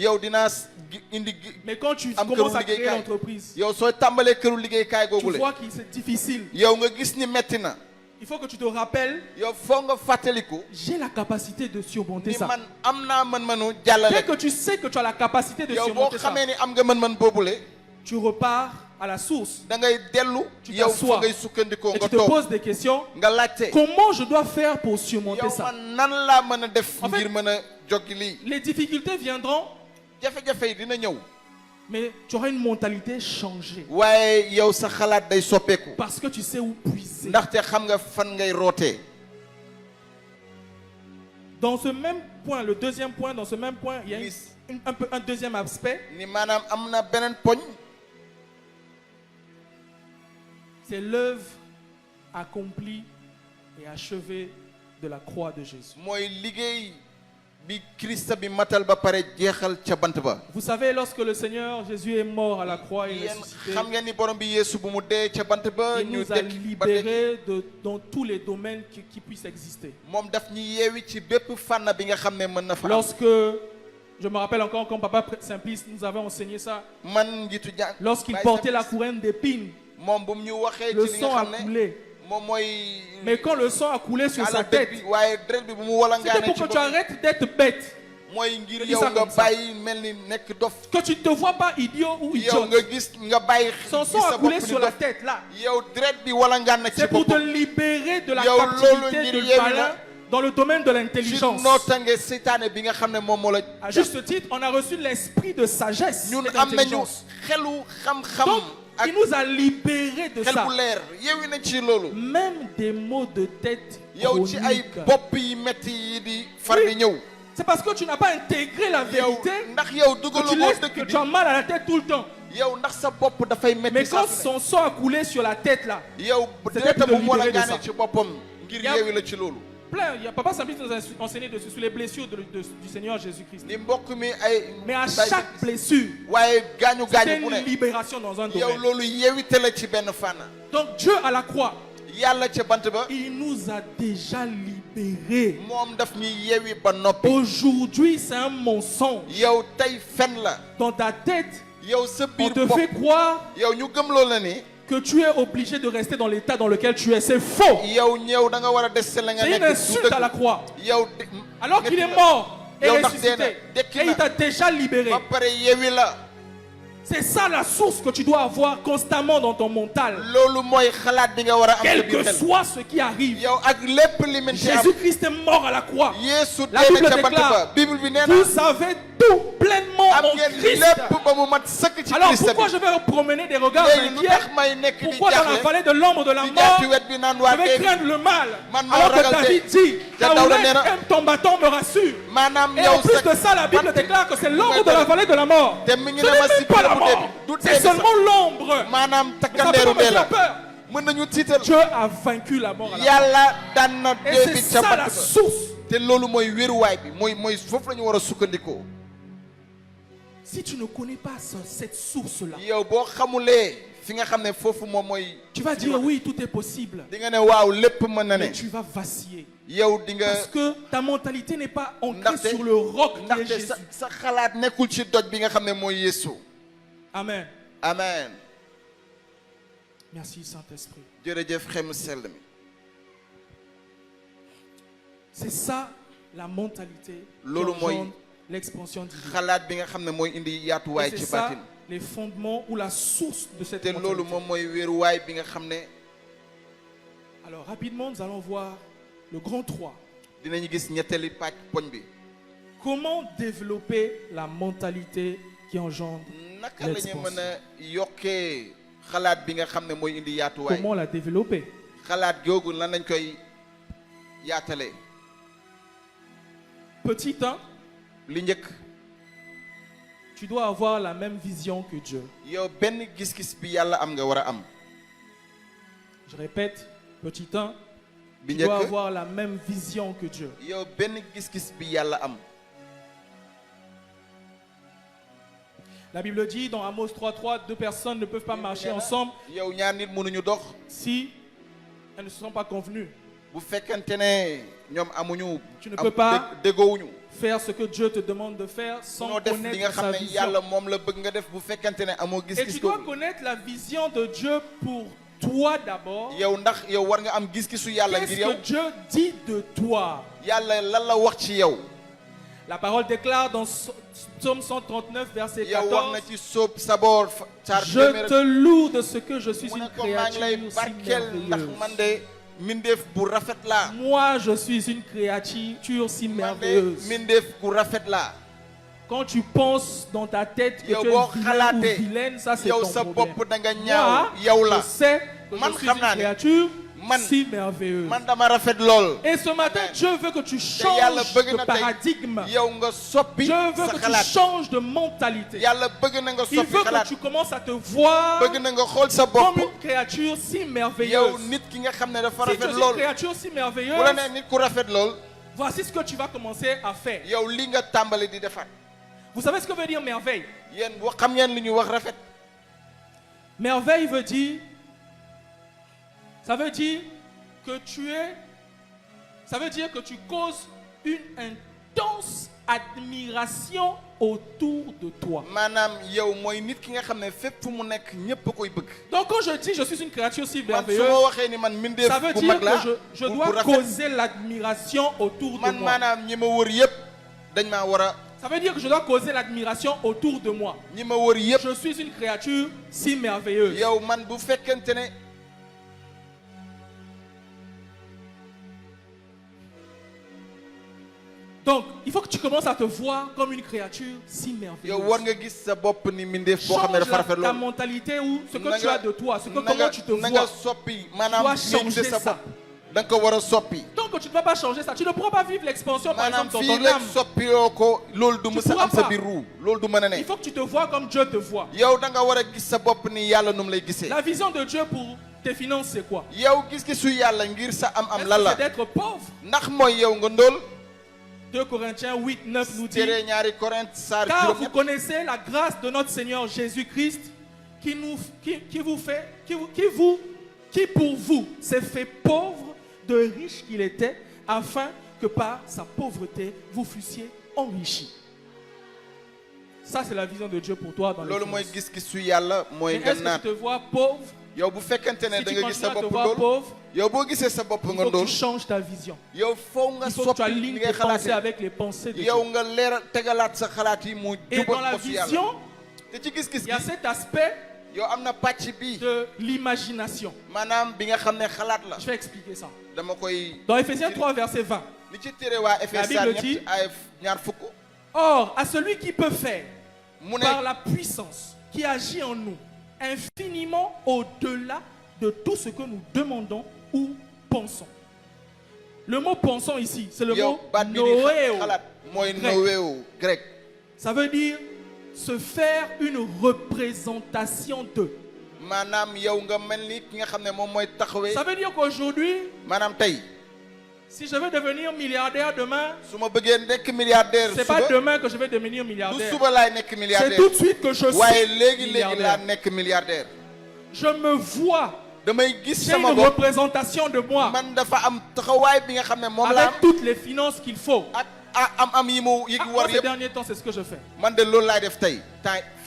Mais quand tu commences à créer l'entreprise, tu vois que c'est difficile. Il faut que tu te rappelles, j'ai la capacité de surmonter ça. Dès que tu sais que tu as la capacité de surmonter ça, tu repars à la source. Tu t'assois et tu te poses des questions. Comment je dois faire pour surmonter ça? En fait, les difficultés viendront, mais tu auras une mentalité changée. Parce que tu sais où puiser. Dans ce même point, le deuxième point, dans ce même point, il y a un deuxième aspect. C'est l'œuvre accomplie et achevée de la croix de Jésus. Vous savez, lorsque le Seigneur Jésus est mort à la croix et ressuscité, il nous a libérés dans tous les domaines qui puissent exister. Lorsque, je me rappelle encore quand Papa Simplice nous avait enseigné ça, lorsqu'il portait la couronne d'épines, le sang a coulé. Mais quand le sang a coulé sur sa tête, c'était pour que tu arrêtes d'être bête. mooy ngir Je dis yow ça nga comme ça. bàyyi mel ni nekk dof. Que tu ne te vois pas idiot ou yow idiote. nga gis nga bàyyi Son gis sang sa a coulé bopp ni sur la dof. tête là. yow deret bi wala ngaan na ci C'est pour te boppam. libérer de la Yow captivité loolu de ngir yeewi malin la. dans le domaine de ci l'intelligence. nootange seytaane bi nga xam ne moom moo la. À juste titre, on a reçu l'esprit de sagesse ñun et am nañu d'intelligence. xelu xam-xam Donc, ak il nous a libérés de xel ça. bu leer yeewi nañ ci loolu. Même des maux de tête yow ci ay chroniques. bopp yi métti yi di far Oui. di ñëw. C'est parce que tu n'as pas intégré la yow vérité ndax yow que dugaloo tu moo laisses dëkk que bi tu as mal à la tête tout le temps. yow ndax sa bopp dafay Mais métti quand saa su son sang a coulé sur la tête là, ne. yow C'était dërëta pour te moom moo la libérer de gaane ça. ci boppam ngir Y'a- yeewi la ci loolu. plein, il y a Papa Sambis nous a enseigné dessus, sur les blessures du Seigneur Jésus-Christ. ni mbokk mi ay. Mais à chaque blessure, waaye gaañu c'est gaañu bu une ne. libération dans un yow domaine. loolu yeewite la ci benn fànn. Donc Dieu à la croix, yàlla ca bant ba. il nous a déjà libérés. moom daf ñuy yeewi ba noppi. Aujourd'hui, c'est un mensonge. yow tey fen la. Dans ta tête, yow sa on biir te bopp. fait croire yow ñu gëm loolu la ni. que tu es obligé de rester dans l'état dans lequel tu es. C'est faux. yow ñëw da nga war a des sa la nga C'est une nekk. insulte à la croix. yow Alors qu'il est mort et yow ndax dee na ressuscité, dekki et il t'a déjà libéré. ba pare yeewi la. C'est ça la source que tu dois avoir constamment dans ton mental. loolu mooy xalaat bi nga war a am sa Quel biir que xel. soit ce qui arrive, yow ak lépp li mën ci am. Jésus-Christ est mort à la croix. Yeesu La dee Bible na ca bant déclare, ba. Bible bi nee na. Vous avez tout pleinement am en ngeen Christ. lépp ba mu mat sëkk ci Alors Christ pourquoi bi. je vais promener des regards léegi lu inquiets? tax may nekk di Pourquoi dans la jaaxle. vallée de l'ombre de la di jaar ci mort, wet bi naan waa je vais dee. craindre le mal? Man maa Alors que ragal David dee. dit, Te ta Daouda oreille nee na. aime ton bâton me rassure. maanaam Et yow en plus sa de ça, la Bible bant déclare que c'est l'ombre mooy de la vallée de la mort. te Ce mi n'est ngi ne ma si même pas la biir bu dee mort. bi. du C'est dee bi sax. seulement l'ombre. maanaam Mais ça peut takkandeeru me dee faire la. peur. mën nañu tiital. Dieu a vaincu la mort à la croix. yàlla daan na Et dee c'est bi ca ça bant la ba. source. te loolu mooy wéruwaay bi mooy foofu la ñu war a sukkandikoo. Si tu ne connais pas cette source-là, yow boo xamulee fi nga xam ne foofu moom mooy. tu vas dire oui, tout est possible. di nga ne waaw lépp mën na ne. Mais tu vas vaciller. yow di nga. Parce que ta mentalité n'est pas ancrée Ndaxte- sur le roc qui est ndaxte Jésus. sa xalaat nekkul ci doj bi nga xam ne mooy Yeesu. Amen. amen. Merci Saint-Esprit. jërëjëf xemu sell mi. C'est ça la mentalité qui Loolu mooy engendre l'expansion divine. xalaat bi nga xam ne mooy indi Et yaatuwaay c'est ci ça baatin. les fondements ou la source de cette te loolu mentalité. moom mooy wéeruwaay bi nga xam ne Alors rapidement, nous allons voir le grand 3. dinañu gis ñetteeli pàcc poñ bi. Comment développer la mentalité qui engendre naka la ñu mën a yokkee xalaat bi nga xam ne mooy indi yaatuwaay. Comment la développer? xalaat googu lan lañ koy yaatalee. Petit 1, li njëkk tu dois avoir la même vision que Dieu. yow benn gis-gis bi yàlla am nga war a am. Je répète, petit 1, bi tu dois njëkk avoir la même vision que Dieu. yow benn gis-gis bi yàlla am. La Bible dit dans Amos 3:3, deux personnes ne peuvent pas marcher ensemble yow ñaar nit mënuñu dox. si elles ne se sont pas convenues. bu fekkente ne ñoom amuñu. Tu ne peux pas déggoowuñu. faire ce que Dieu te demande de faire sans noo def li nga connaître xam sa ne vision. yàlla moom la bëgg nga def bu fekkente ne amoo Et gis-gis tu dois googu. connaître la vision de Dieu pour toi d'abord. yow ndax yow war nga am gis-gisu yàlla Qu'est-ce ngir yow. que Dieu dit de toi? yàlla lan la wax ci yow. La parole déclare dans Psaume 139, verset yow wax 14, na ci sóob saboor saar je te loue de ce que je suis mu ne une ko maa ngi lay créature si barkeel ndax man merveilleuse. de mindeef bu rafet laa. Moi, je suis une créature si man de merveilleuse. mindeef bu rafet laa. Quand tu penses dans ta tête que yow tu es boo vilain ou xalaatee vilaine, ça c'est yow ton sa problème. bopp da nga Moi, ñaaw yow la. je sais que Man je suis xam une naa ne créature man- si merveilleuse. man dama rafet lool. Et ce matin, Amen. Dieu veut que tu yàlla changes bëgg de na tey paradigme. yow nga soppi Dieu veut sa que tu xalaat. changes de mentalité. yàlla bëgg na nga Il soppi veut que xalaat. tu commences à te voir bëgg na nga xool sa comme bopp. une créature si yow merveilleuse. nit ki nga xam ne dafa Si tu es rafet une lool. créature si bu la merveilleuse, nee nit ku rafet lool. voici ce que tu vas commencer à faire. yow li nga tàmbali di defar. Vous savez ce que veut dire merveille? yéen xam ngeen li ñu wax rafet. Merveille veut dire, ça veut dire que ça veut dire que tu causes une intense admiration autour de toi. maanaam yow mooy nit ki nga xam ne fépp fu mu nekk ñépp a koy bëgg. Donc quand je dis je suis une créature si man su merveilleuse, ma waxee ni man mindeef ça veut bu dire mag la que je bu dois rafet. causer l'admiration autour de man moi. maanaam ñi ma wër yépp Ça veut dire que je dois causer l'admiration autour de moi. Je suis une créature si merveilleuse. Donc, il faut que tu commences à te voir comme une créature si merveilleuse. Change ta mentalité ou ce que tu as de toi, comment tu te vois. Tu dois changer ça. Tant que tu ne vas pas changer ça, tu ne pourras pas vivre l'expansion par exemple dans ton âme. Il faut que tu te vois comme Dieu te voit. La vision de Dieu pour tes finances, c'est quoi? C'est d'être pauvre. 2 Corinthiens 8, 9 nous dit: car vous connaissez la grâce de notre Seigneur Jésus-Christ qui pour vous s'est fait pauvre de riche qu'il était, afin que par sa pauvreté vous fussiez enrichis. Ça, c'est la vision de Dieu pour toi dans le monde. Est-ce que tu te vois pauvre? Si tu continues à te voir pauvre, il faut que tu changes ta vision. Il faut que tu alignes tes pensées avec les pensées de Dieu. Et dans la vision, il y a cet aspect de l'imagination. Je vais expliquer ça. Dans Ephésiens 3, verset 20, la Bible dit: or, à celui qui peut faire, par la puissance qui agit en nous, infiniment au-delà de tout ce que nous demandons ou pensons. Le mot pensons ici, c'est le mot noéo, grec. Ça veut dire se faire une représentation de. Ça veut dire qu'aujourd'hui, si je veux devenir milliardaire demain, c'est pas demain que je vais devenir milliardaire. C'est tout de suite que je suis milliardaire. Je me vois. C'est une représentation de moi. Avec toutes les finances qu'il faut. Moi, ces derniers temps, c'est ce que je fais.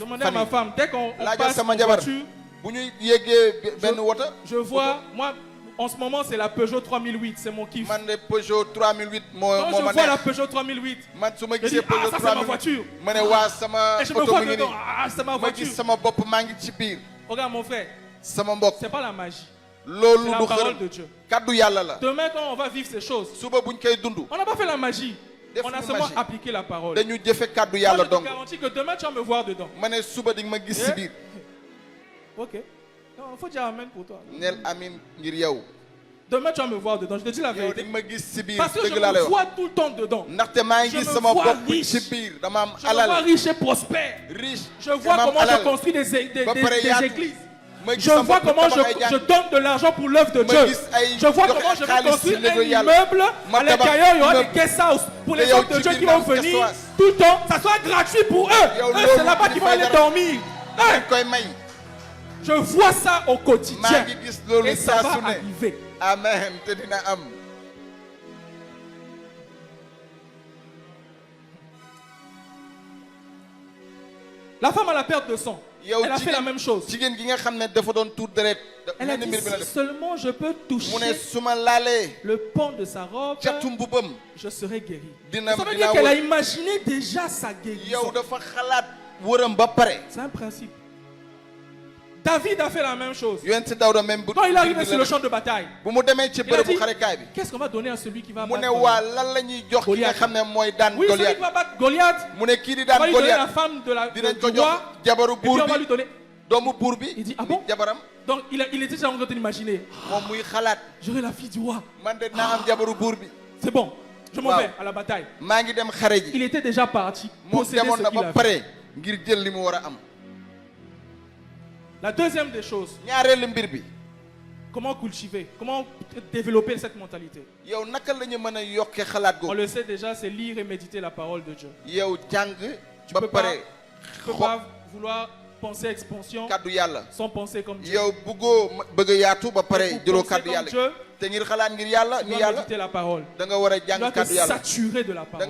Demandez à ma femme, dès qu'on passe en voiture, je vois, moi, en ce moment, c'est la Peugeot 3008, c'est mon kiff. Quand je vois la Peugeot 3008, je dis, ah, ça c'est ma voiture. Et je me vois dedans, ah, c'est ma voiture. Regarde mon frère, c'est pas la magie. C'est la parole de Dieu. Demain, quand on va vivre ces choses, on n'a pas fait la magie. On a seulement appliqué la parole. Moi, je te garantis que demain, tu vas me voir dedans. Ok. Il faut dire amen pour toi. Demain, tu vas me voir dedans. Je te dis la vérité. Parce que je me vois tout le temps dedans. Je me vois riche. Je me vois riche et prospère. Je vois comment je construis des églises. Je vois comment je donne de l'argent pour l'œuvre de Dieu. Je vois comment je vais construire un immeuble. À l'intérieur, il y aura des guest house pour les hommes de Dieu qui vont venir tout le temps. Ça soit gratuit pour eux. C'est là-bas qu'ils vont aller dormir. Je vois ça au quotidien. Et ça va arriver. Amen. La femme à la perte de sang, elle a fait la même chose. Elle a dit, si seulement je peux toucher le pan de sa robe, je serai guérie. Ça veut dire qu'elle a imaginé déjà sa guérison. C'est un principe. David a fait la même chose. Quand il est arrivé sur le champ de bataille, il a dit, qu'est-ce qu'on va donner à celui qui va battre Goliath? Oui, celui qui va battre Goliath, on va lui donner la femme du roi, et puis on va lui donner. Il dit, ah bon? Donc il était déjà en train d'imaginer, j'aurai la fille du roi. C'est bon, je m'en vais à la bataille. Il était déjà parti posséder ce qu'il avait. La deuxième des choses, comment cultiver, comment développer cette mentalité? On le sait déjà, c'est lire et méditer la parole de Dieu. Tu ne peux pas vouloir penser expansion sans penser comme Dieu. Pour penser comme Dieu, tu dois méditer la parole. Tu dois te saturer de la parole.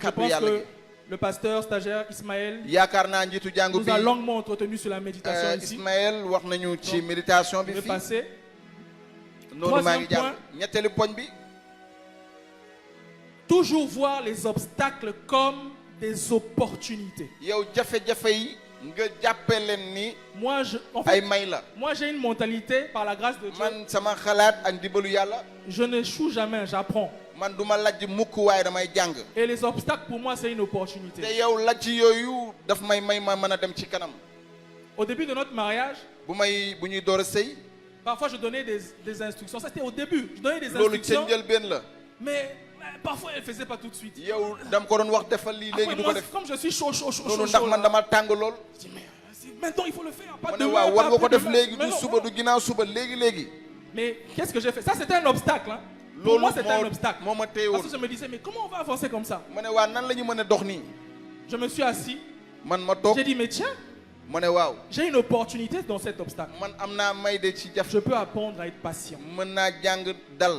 Je pense que le pasteur stagiaire Ismaël nous a longuement entretenu sur la méditation ici. Donc, je vais passer. toujours voir les obstacles comme des opportunités. yow jafe-jafe yi nga jàppe leen ni Moi, en ay fait, may la. moi, j'ai une mentalité, par la grâce de Dieu, Man sama xalaat ak ndimbalu yàlla je n'échoue jamais, j'apprends. man duma lajj mukk waaye damay jàng. Et les obstacles, pour moi, c'est une opportunité. te yow lajj yooyu daf may ma mën a dem ci kanam. Au début de notre mariage, bu ñuy door a sëy parfois je donnais des instructions. Ça, c'était au début. Je donnais des loolu ci instructions, njëlbeen la. mais parfois elle ne faisait pas tout de suite. yow dam ko doon wax defal lii léegi Après, du moi, ko def. comme je suis chaud, loolu ndax man là, dama tàng lool. je dis, mais maintenant il faut le faire. Pas ma ne demain, waaw war pas nga ko def après-demain. léegi Mais du non, suba non. du ginnaaw suba léegi. Mais qu'est-ce que j'ai fait? Ça, c'était un obstacle. Hein. Pour loolu moi, c'était un obstacle. moo ma téye Parce woon. que je me disais, mais comment on va avancer comme ça? ma ne waa nan la ñu mën a dox nii. Je me suis assis. man ma toog J'ai dit, mais tiens, ma ne waaw j'ai une opportunité dans cet obstacle. man am naa may de ci jaf Je peux apprendre à être patient. mën naa jàng dal.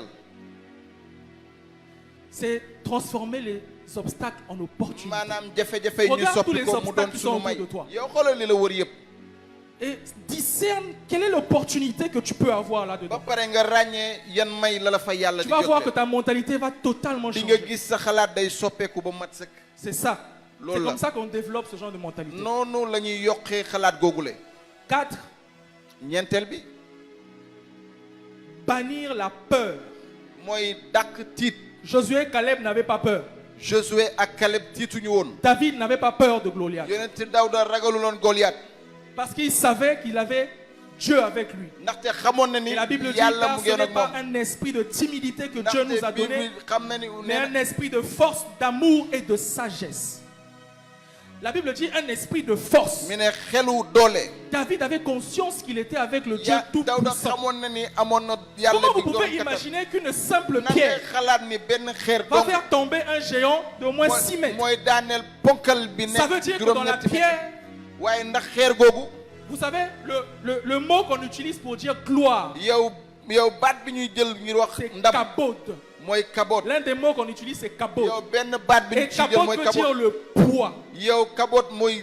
C'est transformer les obstacles en opportunités. maanaam jafe-jafe yi ñu Regarde tous soppi les ko mu obstacles doon qui sont sunu may. autour de toi. yow xoolal li la wër yëpp. Et discerne quelle est l'opportunité que tu peux avoir ba là-dedans. pare nga ràññee yan may la fa yàlla Tu di vas voir que joxe. ta mentalité va totalement di nga changer. gis sa xalaat day soppeeku ba mat sëkk. C'est ça. C'est Lola. comme ça qu'on développe ce genre de mentalité. noonu la ñuy yokkee xalaat googule. 4. ñeenteel bi Bannir la peur. mooy dàq tiit. Josué et Caleb n'avaient pas peur. Josué ak Caleb tiituñu woon. David n'avait pas peur de Goliath. yonent Daawuda ragaluloon Goliath. Parce qu'il savait qu'il avait Dieu avec lui. ndaxte xamoon na ni Et la Bible dit yàlla car mu ce ngi n'est ak pas moom. un esprit de timidité que Dieu nous a ndaxte donné, Bible xam na ni mais un esprit de force, d'amour et de sagesse. La Bible dit un esprit de force. mi ne xelu doole. David avait conscience qu'il était avec le Dieu Daawuda tout-puissant. xamoon na ni amoon na yàlla Comment bi vous doon pouvez kattan. imaginer qu'une simple na ngay pierre xalaat ni benn xeer va dong faire tomber un géant d'au moins 6 mètres? mooy daaneel ponkal bi Ça veut nekk dire que dans la juróom-ñetti pierre, waaye ndax xeer googu vous savez, le mot qu'on utilise pour dire gloire, yow baat bi ñuy jël ngir wax c'est ndam kabod. mooy kaboot. L'un des mots qu'on utilise, c'est kabod. yow benn baat bi Et ñu ci jël kabod mooy veut dire kaboot. le poids. yow kaboot mooy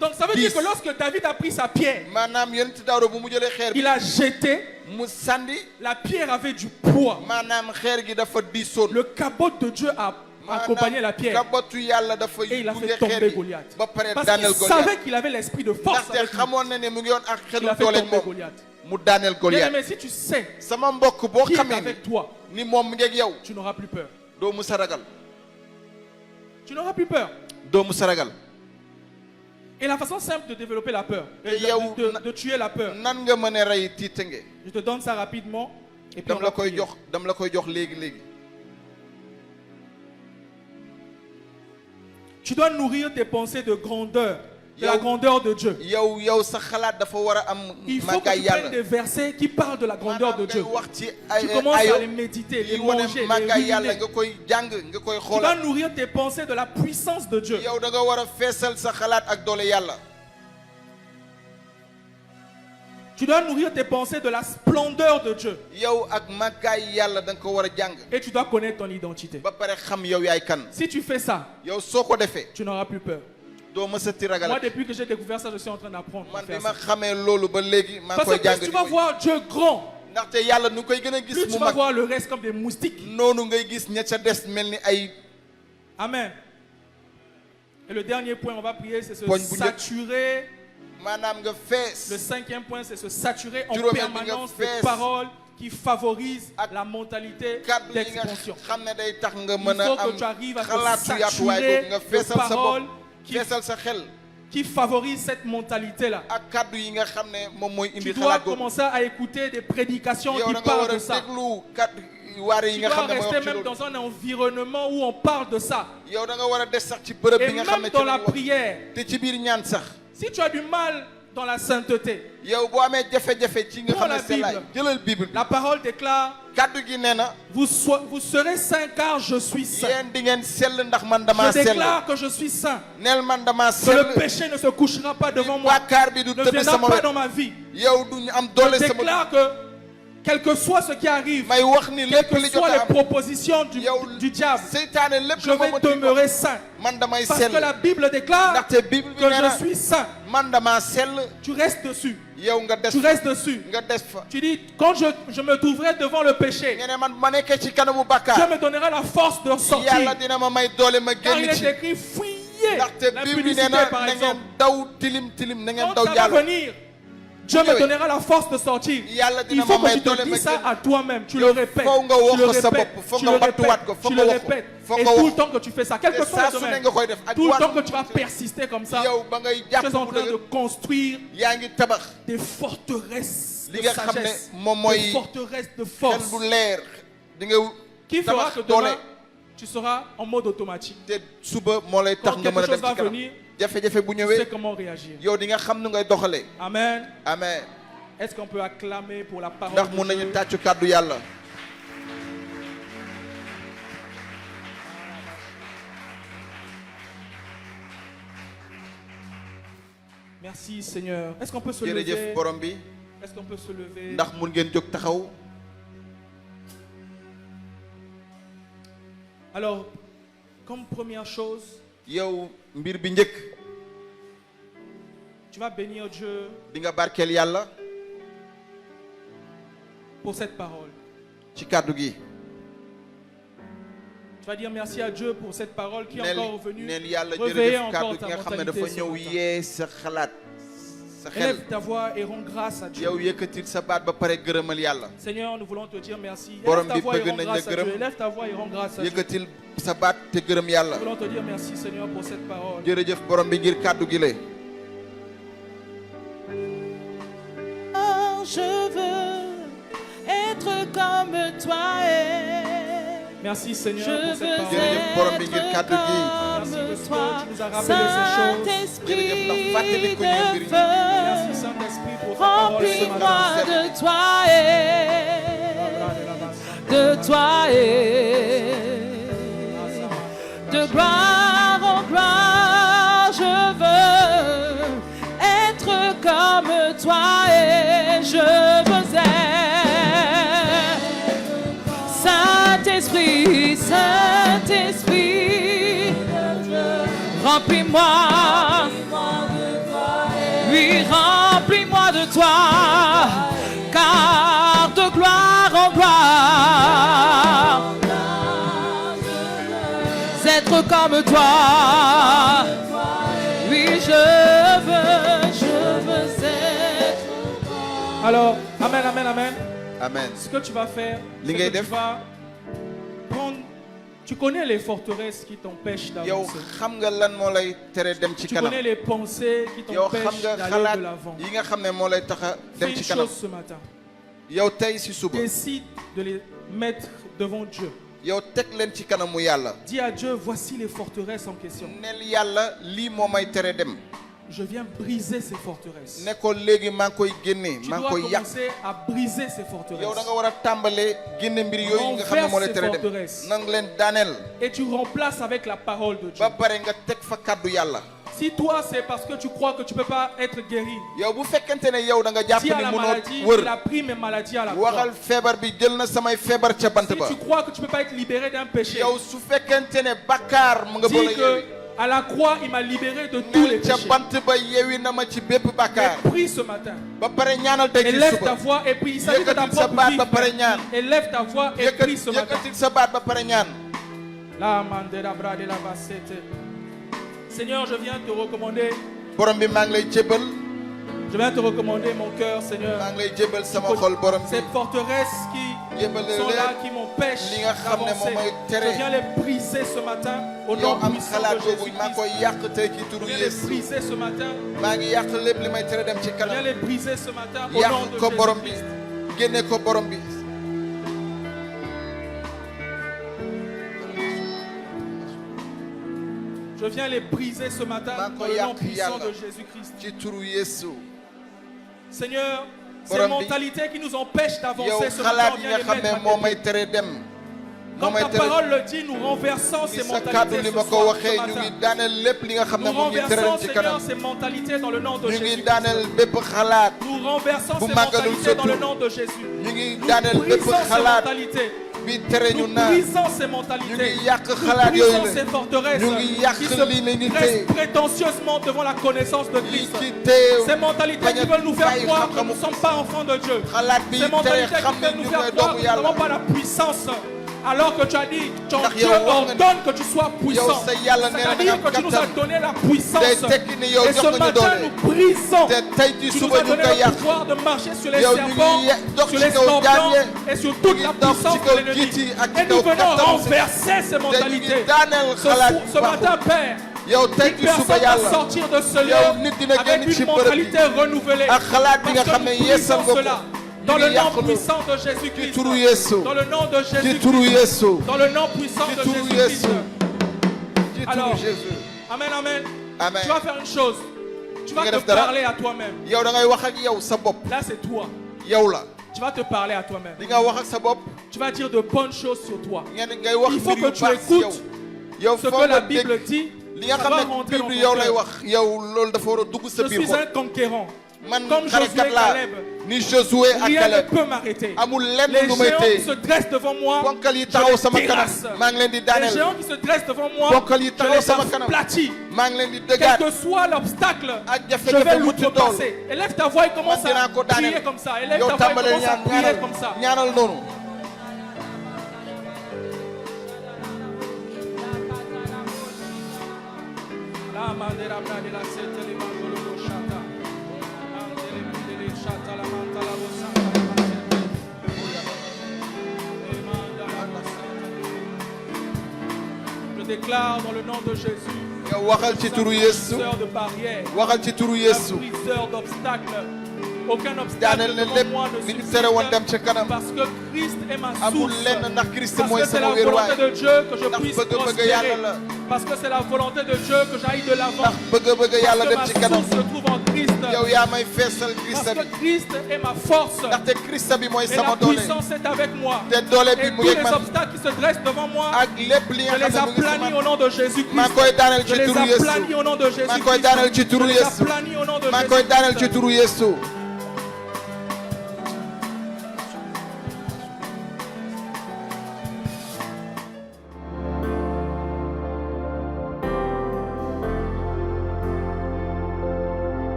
Donc ça veut dire que lorsque David a pris sa pierre, maanaam yonent Daawuda bu mu jëlee xeer bi il a jeté, mu sànni la pierre avait du poids. maanaam xeer gi dafa diisoon. Le cabot de Dieu a accompagné la pierre. kabootu yàlla dafa Et il a gunge fait tomber xeer gi Goliath. ba pare Parce daaneel qu'il Goliath. savait qu'il avait l'esprit de force ndaxte avec lui. xamoon na ne mu ngi yoon ak Il xelu a fait doole tomber moom Goliath. mu daaneel Bien Goliath. aimé, si tu sais sama mbokk boo qui est xamee avec toi, ni moom mi ngi ak yow tu n'auras plus peur. doo mu saragal Tu n'auras plus peur. doo mu saragal. Et la façon simple de développer la peur, de tuer la peur, nan nga mën a rey tiitange. je te donne ça rapidement. Et puis on dam la va koy prier. jox dam la koy jox léegi. Tu dois nourrir tes pensées de grandeur, de la Yow- grandeur de Dieu. yow sa xalaat dafa war a am Il faut que màggaay tu prennes yàlla. des versets qui parlent de la grandeur de maanaam Dieu. ngay wax ci Tu commences à ayo les méditer, les yi wane manger, les màggaay yàlla ruminer. nga koy jàng nga koy Tu dois xoolal. nourrir tes pensées de la puissance de Dieu. yow da nga war a feesal sa xalaat ak doole yàlla. Tu dois nourrir tes pensées de la splendeur de Dieu. yow ak màggaay yàlla da nga ko war a jàng. Et tu dois connaître ton identité. ba pare xam yow yaay kan. Si tu fais ça, yow soo ko defee tu n'auras plus peur. doo mësati ragal. Moi, depuis que j'ai découvert ça, je suis en train d'apprendre à man bi faire ma ça. xamee loolu ba léegi maa ngi Parce koy que jàng. plus tu vas voir Dieu grand, ndaxte yàlla nu koy gën a plus gis tu mu vas mag. voir le reste comme des moustiques. noonu ngay gis ña ca des mel ni ay. Amen. Et le dernier point, on va prier, c'est se Poñ bu njëkk. saturer. maanaam nga fees. Le 5e point, c'est se saturer en Juróomeel bi nga permanence de fees. paroles qui favorisent Ak la mentalité kàddu yi nga d'expansion. xam ne day tax nga Il mën a faut que am tu arrives à xalaatu te yaatuwaay saturer boobu nga de feesal sa paroles bopp qui, feesal sa xel qui favorisent cette mentalité-là. ak kàddu yi nga xam ne moom mooy Tu indi dois xalaat boobu. commencer à écouter des prédications yow qui da nga war parlent a de ça. déglu kàddu waare yi Tu nga dois xam ne mooy rester wax ci même loolu. dans un environnement où on parle de ça. yow da nga war a des sax ci bërëb Et bi nga xam ne même ci dans la la ñu wax. prière, te ci biir ñaan sax. si tu as du mal dans la sainteté, yow boo amee jafe-jafe ci nga Prends xam la ne c'est la Bible. jëlal Bible bi. la parole déclare, kàddu gi nee na. vous serez saints car je suis saint. yéen di ngeen sell ndax man damaa Je sell. déclare que je suis saint. neel man damaa Que le sell. péché ne se couchera pas devant moi. bàkkaar bi du Ne tëdd viendra sama pas wet. dans ma vie. yow duñu am doole Je sama. déclare que, quel que soit ce qui arrive, may wax ni quelles lépp que li jot soient a les am. propositions yow du diable, seytaane lépp je la ma vais mën a demeurer saint. man damay Parce sell. que la Bible déclare ndaxte Bible bi que nee na je suis saint. man dama sell tu restes dessus. yow nga des Tu restes dessus. nga des fa Tu dis, quand je me trouverai devant le péché, nga ne man bu ma nekkee ci kanamu Dieu bàkkaar me donnera la force de sortir. yàlla dina ma may doole ma Car il génn est ci écrit, fuyez ndaxte Bible nee l'impudicité, na par na ngeen exemple. daw tilim tilim na ngeen Quand daw ça va jàll venir, Dieu me donnera la force de sortir. yàlla Il dina faut ma que may tu te doole ma dises ça génn à toi-même. Tu le Yow répètes. faw nga Tu wax le ko sa répètes. bopp, faw Tu nga le battuwaat ko, répètes. faw Tu nga le wax ko, répètes. faw Et nga tout wax le temps que tu fais ça, quel te que soit saa le su ne domaine, nga koy def ak tout le temps wàllu que tu vas persister comme ça, yow ba ngay tu jàpp es en bu train de dëgg construire yaa ngi tabax des forteresses li de nga xam ne sagesse, moom des mooy forteresses de xel force, bu leer di nga qui fera que tabax doole demain, tu seras en mode automatique. te suba moo lay tax Quand nga mën a quelque dem chose va ci kanam venir, jafe-jafe bu Tu sais ñëwee comment réagir. yow di nga xam nu ngay doxalee Amen. amen Est-ce qu'on peut acclamer pour la parole ndax de mun nañu Dieu? tàccu kàddu yàlla Merci Seigneur. Est-ce qu'on peut se jërëjëf lever? borom bi Est-ce qu'on peut se lever? ndax mun ngeen jóg taxaw Alors, comme première chose, yow mbir bi njëkk tu vas bénir Dieu di nga barkeel yàlla pour cette parole. ci kàddu gi Tu vas dire merci à Dieu pour cette parole qui est encore venue neel yàlla réveiller jërëjëf encore kàddu gi ta nga xam ne dafa mentalité ce ñëw matin. yee sa xalaat sa xel Élève ta voix et rends grâce à Dieu. yow yëkkatil sa baat ba pare gërëmal yàlla Seigneur, nous voulons te dire merci. Borom Élève ta bi voix et bëgg rends nañ la grâce à gërëm. Dieu. Élève ta voix et rends grâce à Dieu. yëkkatil sa baat te gërëm yàlla Nous voulons te dire merci Seigneur pour cette parole. jërëjëf borom bi ngir kàddu gi la Je veux être comme toi Merci Seigneur je pour veux cette parole. Jërëjëf borom bi ngir être kàddu gi. Merci comme parce que toi tu nous as rappelé ces choses. Saint-Esprit Jërëjëf ndax fàttali ko ñu mbir de yi. Merci feu Saint-Esprit pour ta parole ce remplis-moi matin. de toi de gloire en gloire je veux être comme toi et je veux être Saint-Esprit, Saint-Esprit, remplis-moi, oui, remplis-moi de toi, car de gloire en gloire, être comme toi, oui, je veux être. Alors, Amen, Amen, Amen. amen Ce que tu vas faire, Li c'est ngay que tu def. vas prendre. Tu connais les forteresses qui t'empêchent yow d'avancer. xam nga lan moo lay tere dem ci Tu kanam connais les pensées qui yow xam t'empêchent nga d'aller xalaat de l'avant. yi nga xam ne moo lay tax a Fais dem une ci kanam chose ce matin. yow tey si suba Décide de les mettre devant Dieu. yow teg leen ci kanamu yàlla Dis à Dieu, voici les forteresses en question. neel yàlla lii moo may tere dem Je viens briser ces forteresses. ne ko léegi maa ngi koy génne Tu maa ngi dois koy yàq commencer à briser ces forteresses. yow da nga war a tàmbalee génne mbir yooyu nga xam ne moo lay tere dem Renverse ces nang leen daaneel Et tu remplaces avec la parole de Dieu. ba pare nga teg fa kàddu yàlla Si toi, c'est parce que tu crois que tu ne peux pas être guéri. yow bu fekkente ne yow da nga jàpp Si à ni la mënoo maladie, il wër a pris mes maladies à la croix. waxal feebar bi jël na samay feebar ca bant Si ba tu crois que tu ne peux pas être libéré d'un péché, yow su fekkente ne bakkaar mu nga boole dis yeewi que à la croix, il m'a libéré de tous les neel ca péchés. bant ba yeewi na ma ci bépp bakkaar Et prie ce matin. ba pare ñaanal tey ci Élève ta suba voix et prie. Il s'agit de ta yëkkatil sa propre baat vie. ba pare ñaan Élève ta voix et prie ce matin. yëkkatil sa baat ba pare ñaan La mandela brade la bassette. Seigneur, je viens te recommander. borom bi maa ngi lay jébbal Je viens te recommander mon cœur, Seigneur. maa ngi lay jébbal sama xol borom bi Ces forteresses qui jébbal sont là, leen qui m'empêchent li nga xam ne d'avancer. moom mooy tere. Je viens les briser ce matin au yow nom am puissant de xalaat boobu maa Jésus-Christ. koy yàq tey ci turu Je viens les Yeesu briser ce matin. maa ngi yàq lépp li may tere dem ci Je viens kanam les briser ce matin au nom yàq de ko borom bi Jésus-Christ. génne ko borom bi Je viens les briser ce matin maa dans ko le nom yàq puissant yàlla de Jésus-Christ. ci turu Yeesu Seigneur, ces Borom bi, mentalités qui nous empêchent yow d'avancer ce matin, xalaat on yi vient nga les xam mettre ne à moo tes may pieds. tere dem moo Comme may ta tere parole le dit, nous renversons ni ces sa kàddu mentalités li ce ma ko soir, ce waxee ñu matin. ngi daaneel lépp li nga xam ne Nous mu ngi tere renversons, dem ci Seigneur, kanam ces mentalités dans le nom de ñu ngi Jésus. daaneel bépp xalaat Nous renversons Bu ces màggalul mentalités sa dans le tur. nom de Jésus. ñu ngi Nous daaneel bépp brisons ces xalaat mentalités. bi tere ñu Nous naan brisons ces ñu mentalités. ngi yàq Nous xalaat yooyu brisons la ces forteresses ñu ngi yàq qui se l'humilité dressent prétentieusement devant la connaissance de yi Christ. ci teew Ces mentalités bañ qui a veulent nous faire bàyyi croire que xam-xamu nous ne sommes pas enfants de Dieu. xalaat bi Ces tere mentalités xam qui ne veulent nous ñu faire ñooy croire doomu que nous n'avons yàlla pas la puissance. Alors que tu as dit, ton Ndax Dieu yow wax nga ne ordonne que tu sois puissant. yow sa yàlla nee na C'est-à-dire nga que tu nous as kattan. donné la puissance. day tekki ni yow Et jox ce nga ñu matin, doole nous brisons. te tey ci Tu nous suba as ñu donné koy le yàq pouvoir de marcher sur les yow ñu serpents, ngi dox sur ci les kaw jaam scorpions yi et sur toute la ñu ngi dox puissance ci de kaw l'ennemi. jiit yi ak Et ci nous kaw venons kattan renverser ces te ñu ngi mentalités. daaneel xalaat Ce matin, Père, yow tey une ci suba personne va yàlla sortir de ce lieu yow nit dina génn avec ci une bërëb mentalité renouvelée. ak xalaat bi nga Parce xam que ne nous yeesal brisons nga cela. ko Dans ñu le ngi nom yàq puissant de ci Jésus-Christ. turu Yeesu Dans le nom de ci Jésus-Christ. turu Yeesu Dans le nom puissant ci de turu Jésus-Christ. Yeesu ci Alors, turu Jésus Amen, amen. amen Tu vas faire une chose. Tu vas Nga te def dara. parler à toi-même. yow da ngay wax ak yow sa bopp Là, c'est toi. yow la Tu vas te parler à toi-même. di nga wax ak sa bopp Tu vas dire de bonnes choses sur toi. ngeen ngay wax Il faut mbir yu que tu baax si yow écoutes yow ce foog que nga la dégg Bible dit. li nga Ça xam va ne rentrer dans Bible ton yow lay cœur. wax yow loolu dafa war a dugg sa Je biir suis xol un conquérant. man Comme Josué xarekat laa Caleb. ni Josué ak Rien ne Caleb peut m'arrêter. amul lenn Les lu may géants qui téye se dressent devant moi, bonkal yi je taxaw les sama kanam terrasse. maa ngi leen di Les daaneel géants qui se dressent devant moi, bonkal yi je taxaw les sama kanam aplatis. maa ngi leen di Quel dëggaat que soit l'obstacle, ak je vais jafe-jafe mu ci tool l'outrepasser. Élève ta voix et commence man dinaa à ko prier daaneel comme ça. Élève yow ta voix et tàmbalee commence à ñaan prier comme ça. ñaanal noonu La mandera brade la sete le mandolo lo shata. Andele mandele shata la manta la bosanta la masete. E manda la bosanta. Je déclare dans le nom de Jésus, yow waxal ci turu Yeesu briseur de barrières, waxal ci turu Yeesu un briseur d'obstacles. Aucun obstacle daaneel na devant lépp moi li ne ñu tere woon dem suffit ca kanam parce que Christ est ma amul source. lenn ndax Christ Parce mooy que c'est sama la wéeruwaay volonté de Dieu que je ndax puisse bëgg-bëgg prospérer. yàlla la Parce que c'est la volonté de Dieu que j'aille de l'avant. ndax bëgg-bëgg yàlla Parce que dem ma ci kanam source se trouve en Christ. yow yaa may feesal Christ Parce bi que Christ est ma force. ndaxte Christ bi mooy Et sama la doole puissance est avec moi. te doole bi Et mu tous ngi les ak man obstacles qui se dressent devant moi, ak lépp li je nga les xam ne mu ngi aplanis sama au nom de Jésus-Christ. maa ngi koy daaneel Je ci les turu Yeesu aplanis au nom de maa ngi koy Jésus-Christ. daaneel ci Je turu les Yeesu aplanis au nom de maa ngi koy daaneel ci Jésus-Christ. turu Yeesu